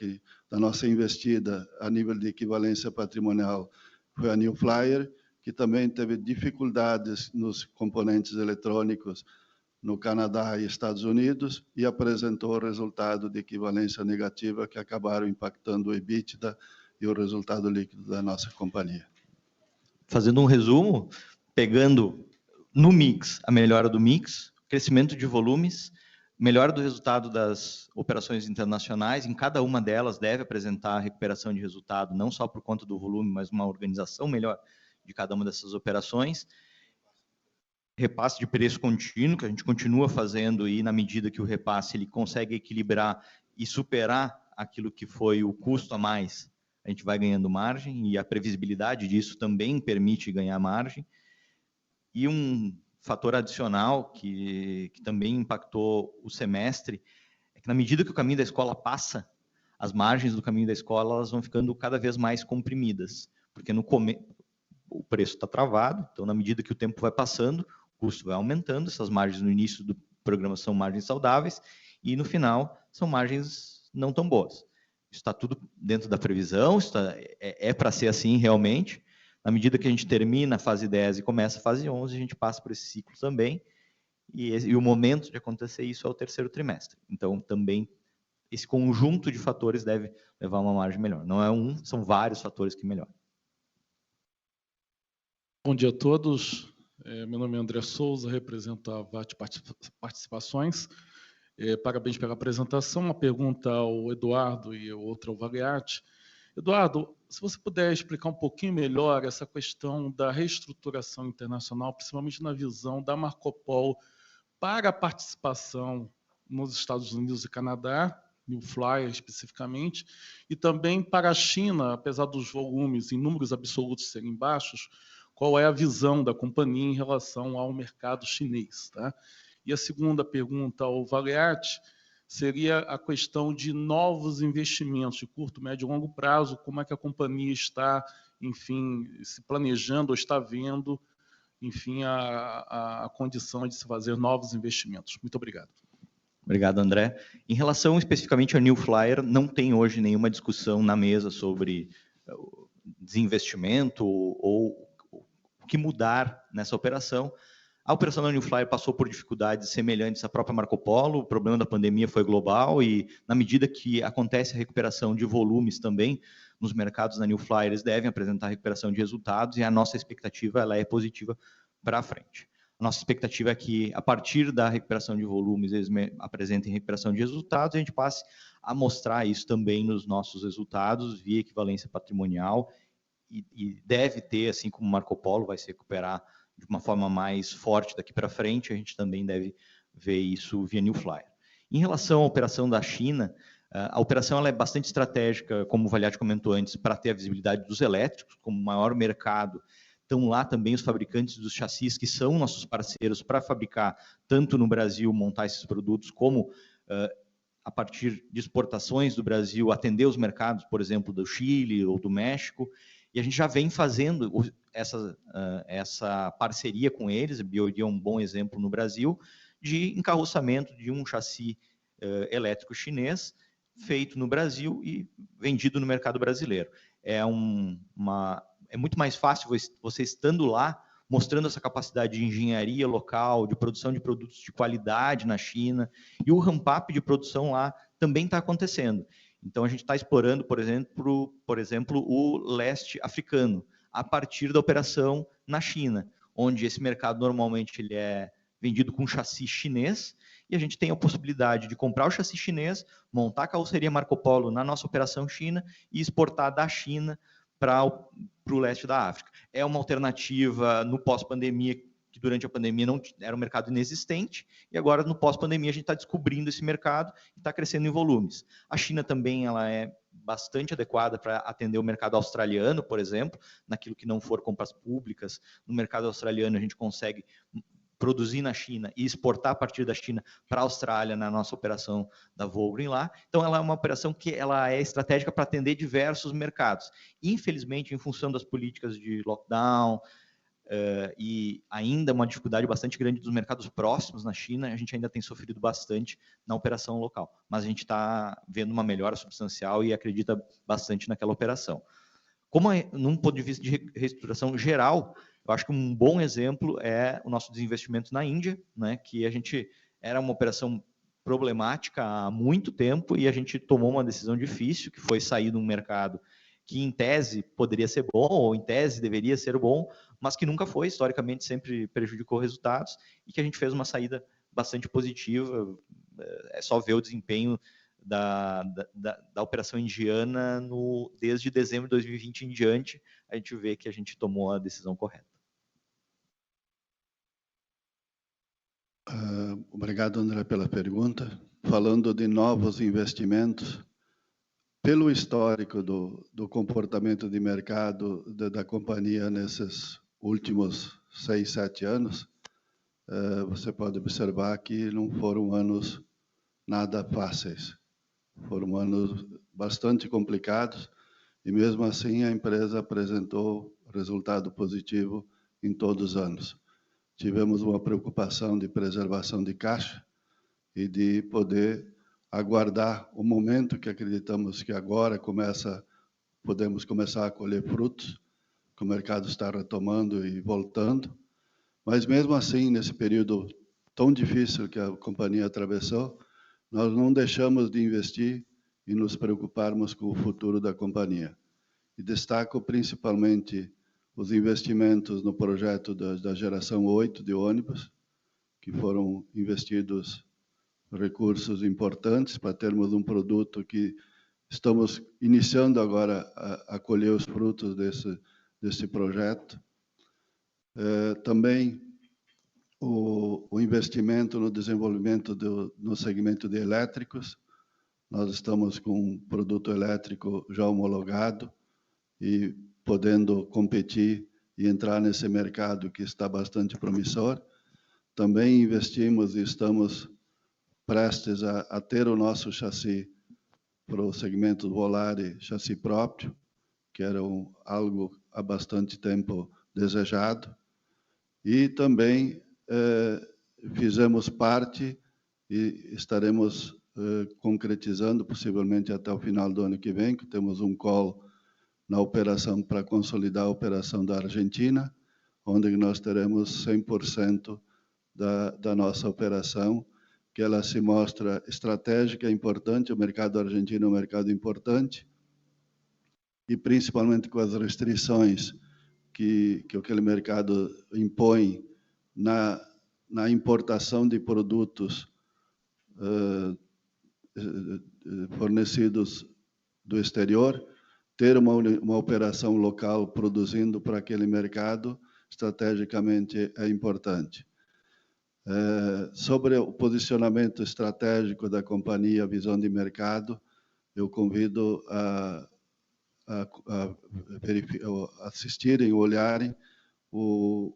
da nossa investida a nível de equivalência patrimonial, foi a New Flyer, que também teve dificuldades nos componentes eletrônicos no Canadá e Estados Unidos e apresentou resultado de equivalência negativa que acabaram impactando o EBITDA e o resultado líquido da nossa companhia. Fazendo um resumo, pegando no mix a melhora do mix, crescimento de volumes, melhora do resultado das operações internacionais, em cada uma delas deve apresentar recuperação de resultado, não só por conta do volume, mas uma organização melhor de cada uma dessas operações. Repasse de preço contínuo, que a gente continua fazendo, e na medida que o repasse ele consegue equilibrar e superar aquilo que foi o custo a mais, a gente vai ganhando margem, e a previsibilidade disso também permite ganhar margem. E um fator adicional que também impactou o semestre é que, na medida que o caminho da escola passa, as margens do caminho da escola elas vão ficando cada vez mais comprimidas, porque o preço está travado, então, na medida que o tempo vai passando, o custo vai aumentando, essas margens no início do programa são margens saudáveis, e no final são margens não tão boas. Isso está tudo dentro da previsão, é para ser assim realmente. Na medida que a gente termina a fase 10 e começa a fase 11, a gente passa por esse ciclo também, e o momento de acontecer isso é o terceiro trimestre. Então, também, esse conjunto de fatores deve levar a uma margem melhor. Não é um, são vários fatores que melhoram. Bom dia a todos. Meu nome é André Souza, represento a VAT Participações. Parabéns pela apresentação. Uma pergunta ao Eduardo e outra ao Valiati. Eduardo, se você puder explicar um pouquinho melhor essa questão da reestruturação internacional, principalmente na visão da Marcopolo para a participação nos Estados Unidos e Canadá, New Flyer especificamente, e também para a China, apesar dos volumes em números absolutos serem baixos, qual é a visão da companhia em relação ao mercado chinês, tá? E a segunda pergunta ao Valiati seria a questão de novos investimentos de curto, médio e longo prazo, como é que a companhia está, enfim, se planejando ou está vendo, enfim, a condição de se fazer novos investimentos. Muito obrigado. Obrigado, André. Em relação especificamente ao New Flyer, não tem hoje nenhuma discussão na mesa sobre desinvestimento ou o que mudar nessa operação. A operação da New Flyer passou por dificuldades semelhantes à própria Marcopolo, o problema da pandemia foi global e, na medida que acontece a recuperação de volumes também, nos mercados da New Flyer, eles devem apresentar recuperação de resultados e a nossa expectativa ela é positiva para frente. A nossa expectativa é que, a partir da recuperação de volumes, eles apresentem recuperação de resultados e a gente passe a mostrar isso também nos nossos resultados via equivalência patrimonial e deve ter, assim como Marcopolo vai se recuperar de uma forma mais forte daqui para frente, a gente também deve ver isso via New Flyer. Em relação à operação da China, a operação ela é bastante estratégica, como o Valiati comentou antes, para ter a visibilidade dos elétricos, como maior mercado. Estão lá também os fabricantes dos chassis, que são nossos parceiros para fabricar, tanto no Brasil, montar esses produtos, como a partir de exportações do Brasil, atender os mercados, por exemplo, do Chile ou do México. E a gente já vem fazendo essa parceria com eles, a BYD é um bom exemplo no Brasil, de encarroçamento de um chassi elétrico chinês, feito no Brasil e vendido no mercado brasileiro. É muito mais fácil você estando lá, mostrando essa capacidade de engenharia local, de produção de produtos de qualidade na China, e o ramp-up de produção lá também está acontecendo. Então, a gente está explorando, por exemplo, o leste africano, a partir da operação na China, onde esse mercado normalmente ele é vendido com chassi chinês, e a gente tem a possibilidade de comprar o chassi chinês, montar a carroceria Marcopolo na nossa operação China e exportar da China para o leste da África. É uma alternativa no pós-pandemia, que durante a pandemia não era um mercado inexistente, e agora no pós-pandemia a gente está descobrindo esse mercado e está crescendo em volumes. A China também ela é bastante adequada para atender o mercado australiano, por exemplo, naquilo que não for compras públicas. No mercado australiano a gente consegue produzir na China e exportar a partir da China para a Austrália na nossa operação da Volgren lá. Então, ela é uma operação que ela é estratégica para atender diversos mercados. Infelizmente, em função das políticas de lockdown e ainda uma dificuldade bastante grande dos mercados próximos na China, a gente ainda tem sofrido bastante na operação local. Mas a gente está vendo uma melhora substancial e acredita bastante naquela operação. Como num ponto de vista de reestruturação geral, eu acho que um bom exemplo é o nosso desinvestimento na Índia, né, que a gente era uma operação problemática há muito tempo e a gente tomou uma decisão difícil, que foi sair de um mercado que em tese poderia ser bom, ou em tese deveria ser bom, mas que nunca foi, historicamente sempre prejudicou resultados, e que a gente fez uma saída bastante positiva. É só ver o desempenho da operação indiana desde dezembro de 2020 em diante, a gente vê que a gente tomou a decisão correta. Obrigado, André, pela pergunta. Falando de novos investimentos, pelo histórico do comportamento de mercado da companhia nesses últimos 6, 7 anos, você pode observar que não foram anos nada fáceis. Foram anos bastante complicados e, mesmo assim, a empresa apresentou resultado positivo em todos os anos. Tivemos uma preocupação de preservação de caixa e de poder aguardar o momento que acreditamos que agora podemos começar a colher frutos, que o mercado está retomando e voltando. Mas, mesmo assim, nesse período tão difícil que a companhia atravessou, nós não deixamos de investir e nos preocuparmos com o futuro da companhia. E destaco principalmente os investimentos no projeto da geração 8 de ônibus, que foram investidos recursos importantes para termos um produto que estamos iniciando agora a colher os frutos desse projeto. Também o investimento no desenvolvimento no segmento de elétricos. Nós estamos com um produto elétrico já homologado e podendo competir e entrar nesse mercado que está bastante promissor. Também investimos e estamos prestes a ter o nosso chassi para o segmento Volare, chassi próprio, que era algo há bastante tempo desejado. E também fizemos parte e estaremos concretizando, possivelmente até o final do ano que vem, que temos um call na operação para consolidar a operação da Argentina, onde nós teremos 100% da nossa operação, que ela se mostra estratégica, importante. O mercado argentino é um mercado importante, e principalmente com as restrições que aquele mercado impõe na importação de produtos fornecidos do exterior, ter uma operação local produzindo para aquele mercado, estrategicamente é importante. Sobre o posicionamento estratégico da companhia, a visão de mercado, eu convido a assistirem, olharem o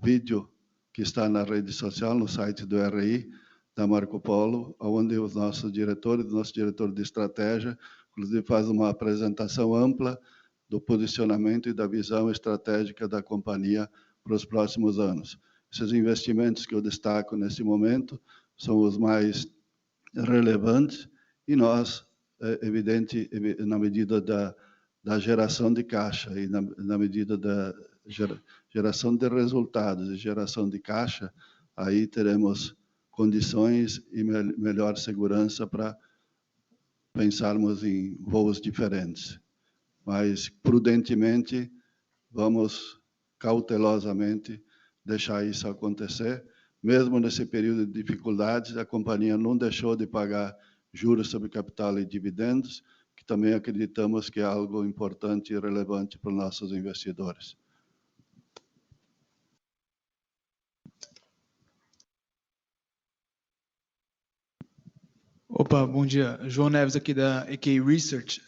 vídeo que está na rede social, no site do RI, da Marco Polo, onde o nosso diretor de estratégia, inclusive, faz uma apresentação ampla do posicionamento e da visão estratégica da companhia para os próximos anos. Esses investimentos que eu destaco nesse momento são os mais relevantes e nós, evidente, na medida da geração de caixa e na medida da geração de resultados e geração de caixa, aí teremos condições e melhor segurança para pensarmos em voos diferentes. Mas, prudentemente, vamos cautelosamente deixar isso acontecer. Mesmo nesse período de dificuldades, a companhia não deixou de pagar juros sobre capital e dividendos, que também acreditamos que é algo importante e relevante para os nossos investidores. Opa, bom dia. João Neves aqui da EK Research.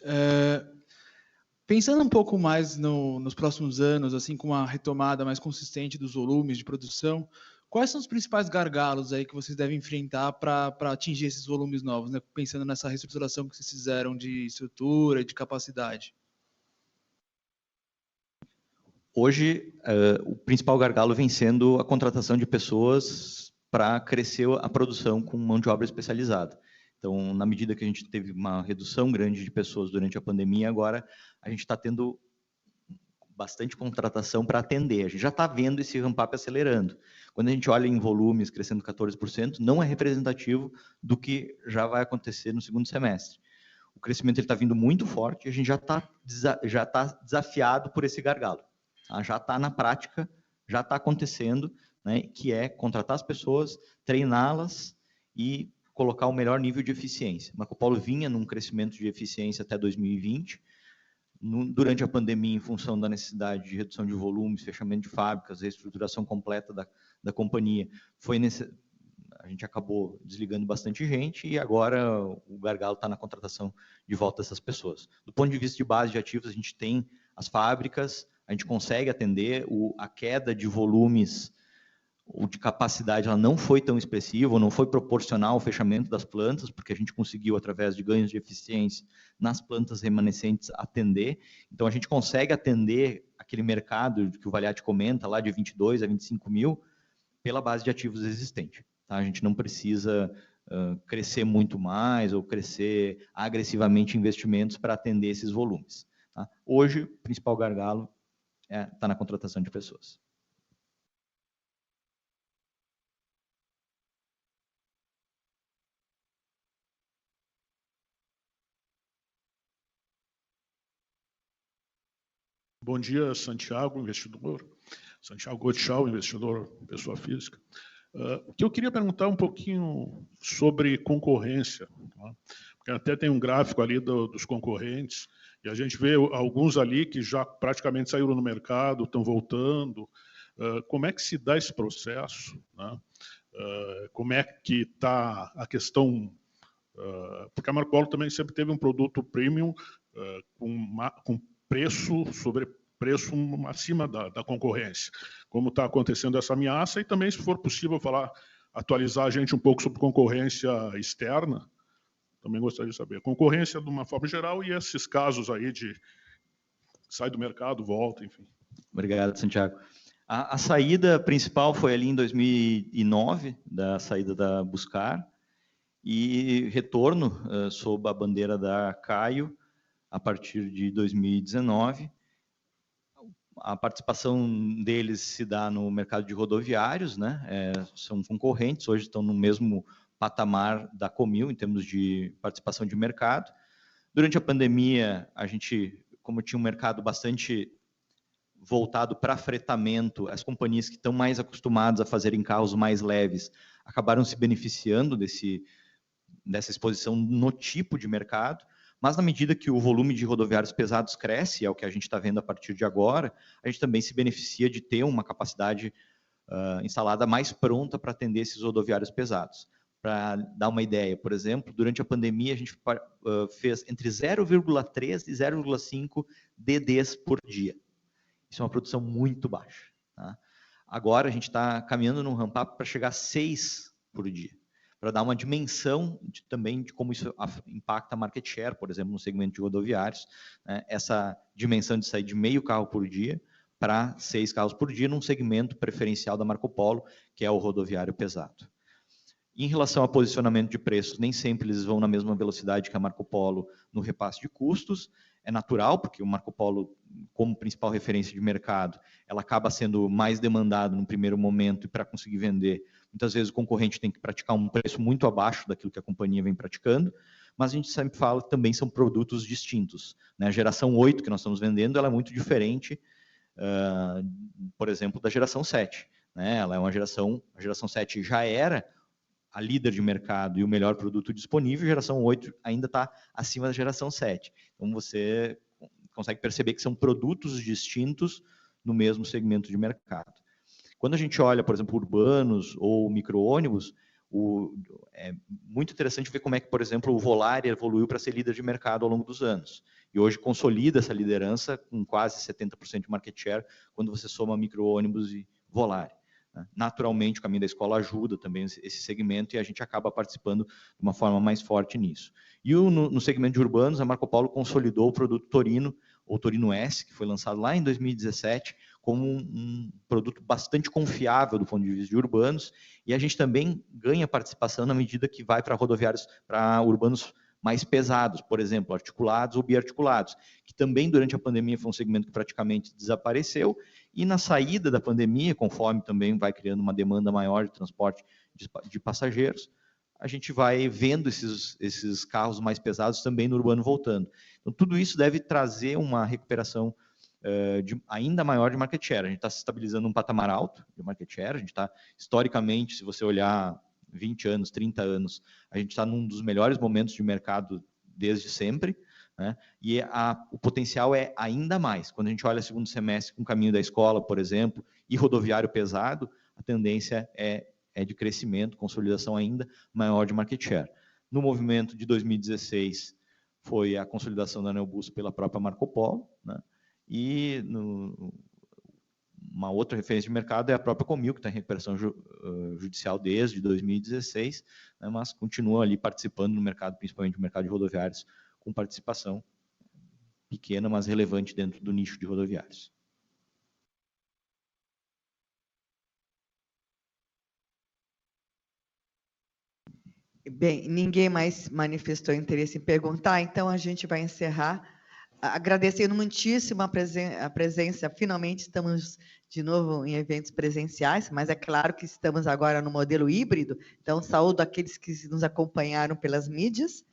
Pensando um pouco mais nos próximos anos, assim, com uma retomada mais consistente dos volumes de produção, Quais são os principais gargalos aí que vocês devem enfrentar para atingir esses volumes novos, né? Pensando nessa reestruturação que vocês fizeram de estrutura e de capacidade? Hoje, o principal gargalo vem sendo a contratação de pessoas para crescer a produção com mão de obra especializada. Então, na medida que a gente teve uma redução grande de pessoas durante a pandemia, agora a gente está tendo bastante contratação para atender. A gente já está vendo esse ramp-up acelerando. Quando a gente olha em volumes crescendo 14%, não é representativo do que já vai acontecer no segundo semestre. O crescimento está vindo muito forte e a gente já está desafiado por esse gargalo. Tá? Já está na prática, já está acontecendo, né, que é contratar as pessoas, treiná-las e colocar o melhor nível de eficiência. Marco Polo vinha num crescimento de eficiência até 2020, durante a pandemia, em função da necessidade de redução de volumes, fechamento de fábricas, reestruturação completa da companhia, a gente acabou desligando bastante gente e agora o gargalo está na contratação de volta dessas pessoas. Do ponto de vista de base de ativos, a gente tem as fábricas, a gente consegue atender, a queda de volumes ou de capacidade, ela não foi tão expressiva, não foi proporcional ao fechamento das plantas, porque a gente conseguiu, através de ganhos de eficiência nas plantas remanescentes, atender. Então, a gente consegue atender aquele mercado que o Valiati comenta, lá de 22 a 25 mil, pela base de ativos existente. Tá? A gente não precisa crescer muito mais ou crescer agressivamente investimentos para atender esses volumes. Tá? Hoje, o principal gargalo está na contratação de pessoas. Bom dia, Santiago, investidor. Santiago Gottschall, investidor, pessoa física. O que eu queria perguntar um pouquinho sobre concorrência, tá? Porque até tem um gráfico ali dos concorrentes, e a gente vê alguns ali que já praticamente saíram no mercado, estão voltando. Como é que se dá esse processo, né? Como é que está a questão... porque a Marco Polo também sempre teve um produto premium com preço sobre preço acima da concorrência. Como está acontecendo essa ameaça, e também, se for possível, atualizar a gente um pouco sobre concorrência externa, também gostaria de saber. Concorrência de uma forma geral e esses casos aí de sai do mercado, volta, enfim. Obrigado, Santiago. A saída principal foi ali em 2009, da saída da Buscar, e retorno sob a bandeira da Caio, a partir de 2019. A participação deles se dá no mercado de rodoviários, né? São concorrentes, hoje estão no mesmo patamar da Comil, em termos de participação de mercado. Durante a pandemia, a gente, como tinha um mercado bastante voltado para fretamento, as companhias que estão mais acostumadas a fazerem carros mais leves acabaram se beneficiando dessa exposição no tipo de mercado. Mas, na medida que o volume de rodoviários pesados cresce, é o que a gente está vendo a partir de agora, a gente também se beneficia de ter uma capacidade instalada mais pronta para atender esses rodoviários pesados. Para dar uma ideia, por exemplo, durante a pandemia, a gente fez entre 0,3 e 0,5 DDs por dia. Isso é uma produção muito baixa. Tá? Agora, a gente está caminhando num ramp-up para chegar a 6 por dia, para dar uma dimensão também de como isso impacta a market share, por exemplo, no segmento de rodoviários, né? Essa dimensão de sair de meio carro por dia para 6 carros por dia, num segmento preferencial da Marco Polo, que é o rodoviário pesado. Em relação ao posicionamento de preços, nem sempre eles vão na mesma velocidade que a Marco Polo no repasse de custos. É natural, porque o Marco Polo, como principal referência de mercado, ela acaba sendo mais demandado no primeiro momento, e para conseguir vender, muitas vezes o concorrente tem que praticar um preço muito abaixo daquilo que a companhia vem praticando, mas a gente sempre fala que também são produtos distintos. Né? A geração 8 que nós estamos vendendo, ela é muito diferente, por exemplo, da geração 7. Né? Ela é a geração 7 já era a líder de mercado e o melhor produto disponível, a geração 8 ainda está acima da geração 7. Então, você consegue perceber que são produtos distintos no mesmo segmento de mercado. Quando a gente olha, por exemplo, urbanos ou micro-ônibus, é muito interessante ver como é que, por exemplo, o Volare evoluiu para ser líder de mercado ao longo dos anos. E hoje consolida essa liderança com quase 70% de market share quando você soma micro-ônibus e Volare. Naturalmente, o caminho da escola ajuda também esse segmento e a gente acaba participando de uma forma mais forte nisso. E no segmento de urbanos, a Marco Polo consolidou o produto Torino, ou Torino S, que foi lançado lá em 2017, como um produto bastante confiável do ponto de vista de urbanos, e a gente também ganha participação na medida que vai para rodoviários, para urbanos mais pesados, por exemplo, articulados ou biarticulados, que também durante a pandemia foi um segmento que praticamente desapareceu, e na saída da pandemia, conforme também vai criando uma demanda maior de transporte de passageiros, a gente vai vendo esses carros mais pesados também no urbano voltando. Então, tudo isso deve trazer uma recuperação ainda maior de market share. A gente está se estabilizando um patamar alto de market share, a gente está, historicamente, se você olhar 20 anos, 30 anos, a gente está num dos melhores momentos de mercado desde sempre, né? E o potencial é ainda mais. Quando a gente olha segundo semestre com o caminho da escola, por exemplo, e rodoviário pesado, a tendência é de crescimento, consolidação ainda maior de market share. No movimento de 2016, foi a consolidação da Neobus pela própria Marco Polo, né? E uma outra referência de mercado é a própria Comil, que está em recuperação judicial desde 2016, né, mas continua ali participando no mercado, principalmente no mercado de rodoviários, com participação pequena, mas relevante dentro do nicho de rodoviários. Bem, ninguém mais manifestou interesse em perguntar, então a gente vai encerrar, agradecendo muitíssimo a presença. Finalmente estamos de novo em eventos presenciais, mas é claro que estamos agora no modelo híbrido, então saúdo aqueles que nos acompanharam pelas mídias.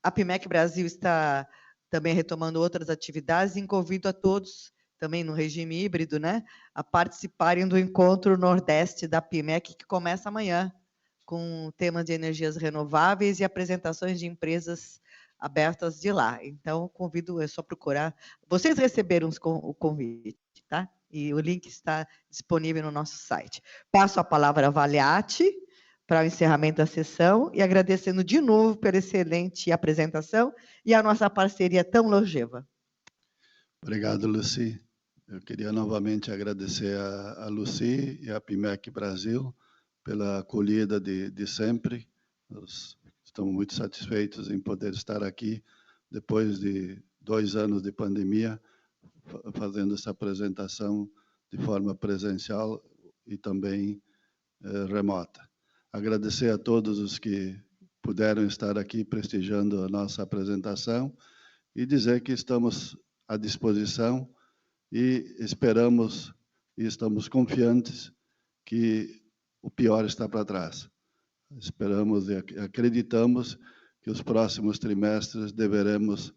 A PMEC Brasil está também retomando outras atividades e convido a todos, também no regime híbrido, né, a participarem do encontro Nordeste da PMEC, que começa amanhã, com temas de energias renováveis e apresentações de empresas abertas de lá. Então, convido, é só procurar. Vocês receberam o convite, tá? E o link está disponível no nosso site. Passo a palavra a Valiati para o encerramento da sessão e agradecendo de novo pela excelente apresentação e a nossa parceria tão longeva. Obrigado, Lucy. Eu queria novamente agradecer a Lucy e a PMEC Brasil pela acolhida de sempre. Nós estamos muito satisfeitos em poder estar aqui, depois de 2 anos de pandemia, fazendo essa apresentação de forma presencial e também remota. Agradecer a todos os que puderam estar aqui prestigiando a nossa apresentação e dizer que estamos à disposição e esperamos e estamos confiantes que o pior está para trás. Esperamos e acreditamos que os próximos trimestres deveremos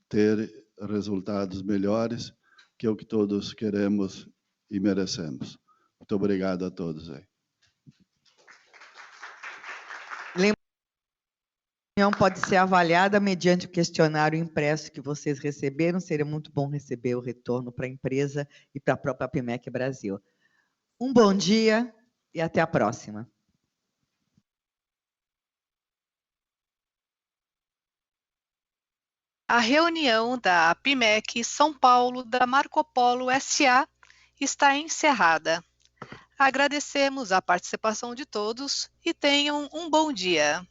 ter resultados melhores, que é o que todos queremos e merecemos. Muito obrigado a todos aí. A reunião pode ser avaliada mediante o questionário impresso que vocês receberam. Seria muito bom receber o retorno para a empresa e para a própria PMEC Brasil. Um bom dia e até a próxima. A reunião da PMEC São Paulo da Marco Polo S.A. está encerrada. Agradecemos a participação de todos e tenham um bom dia.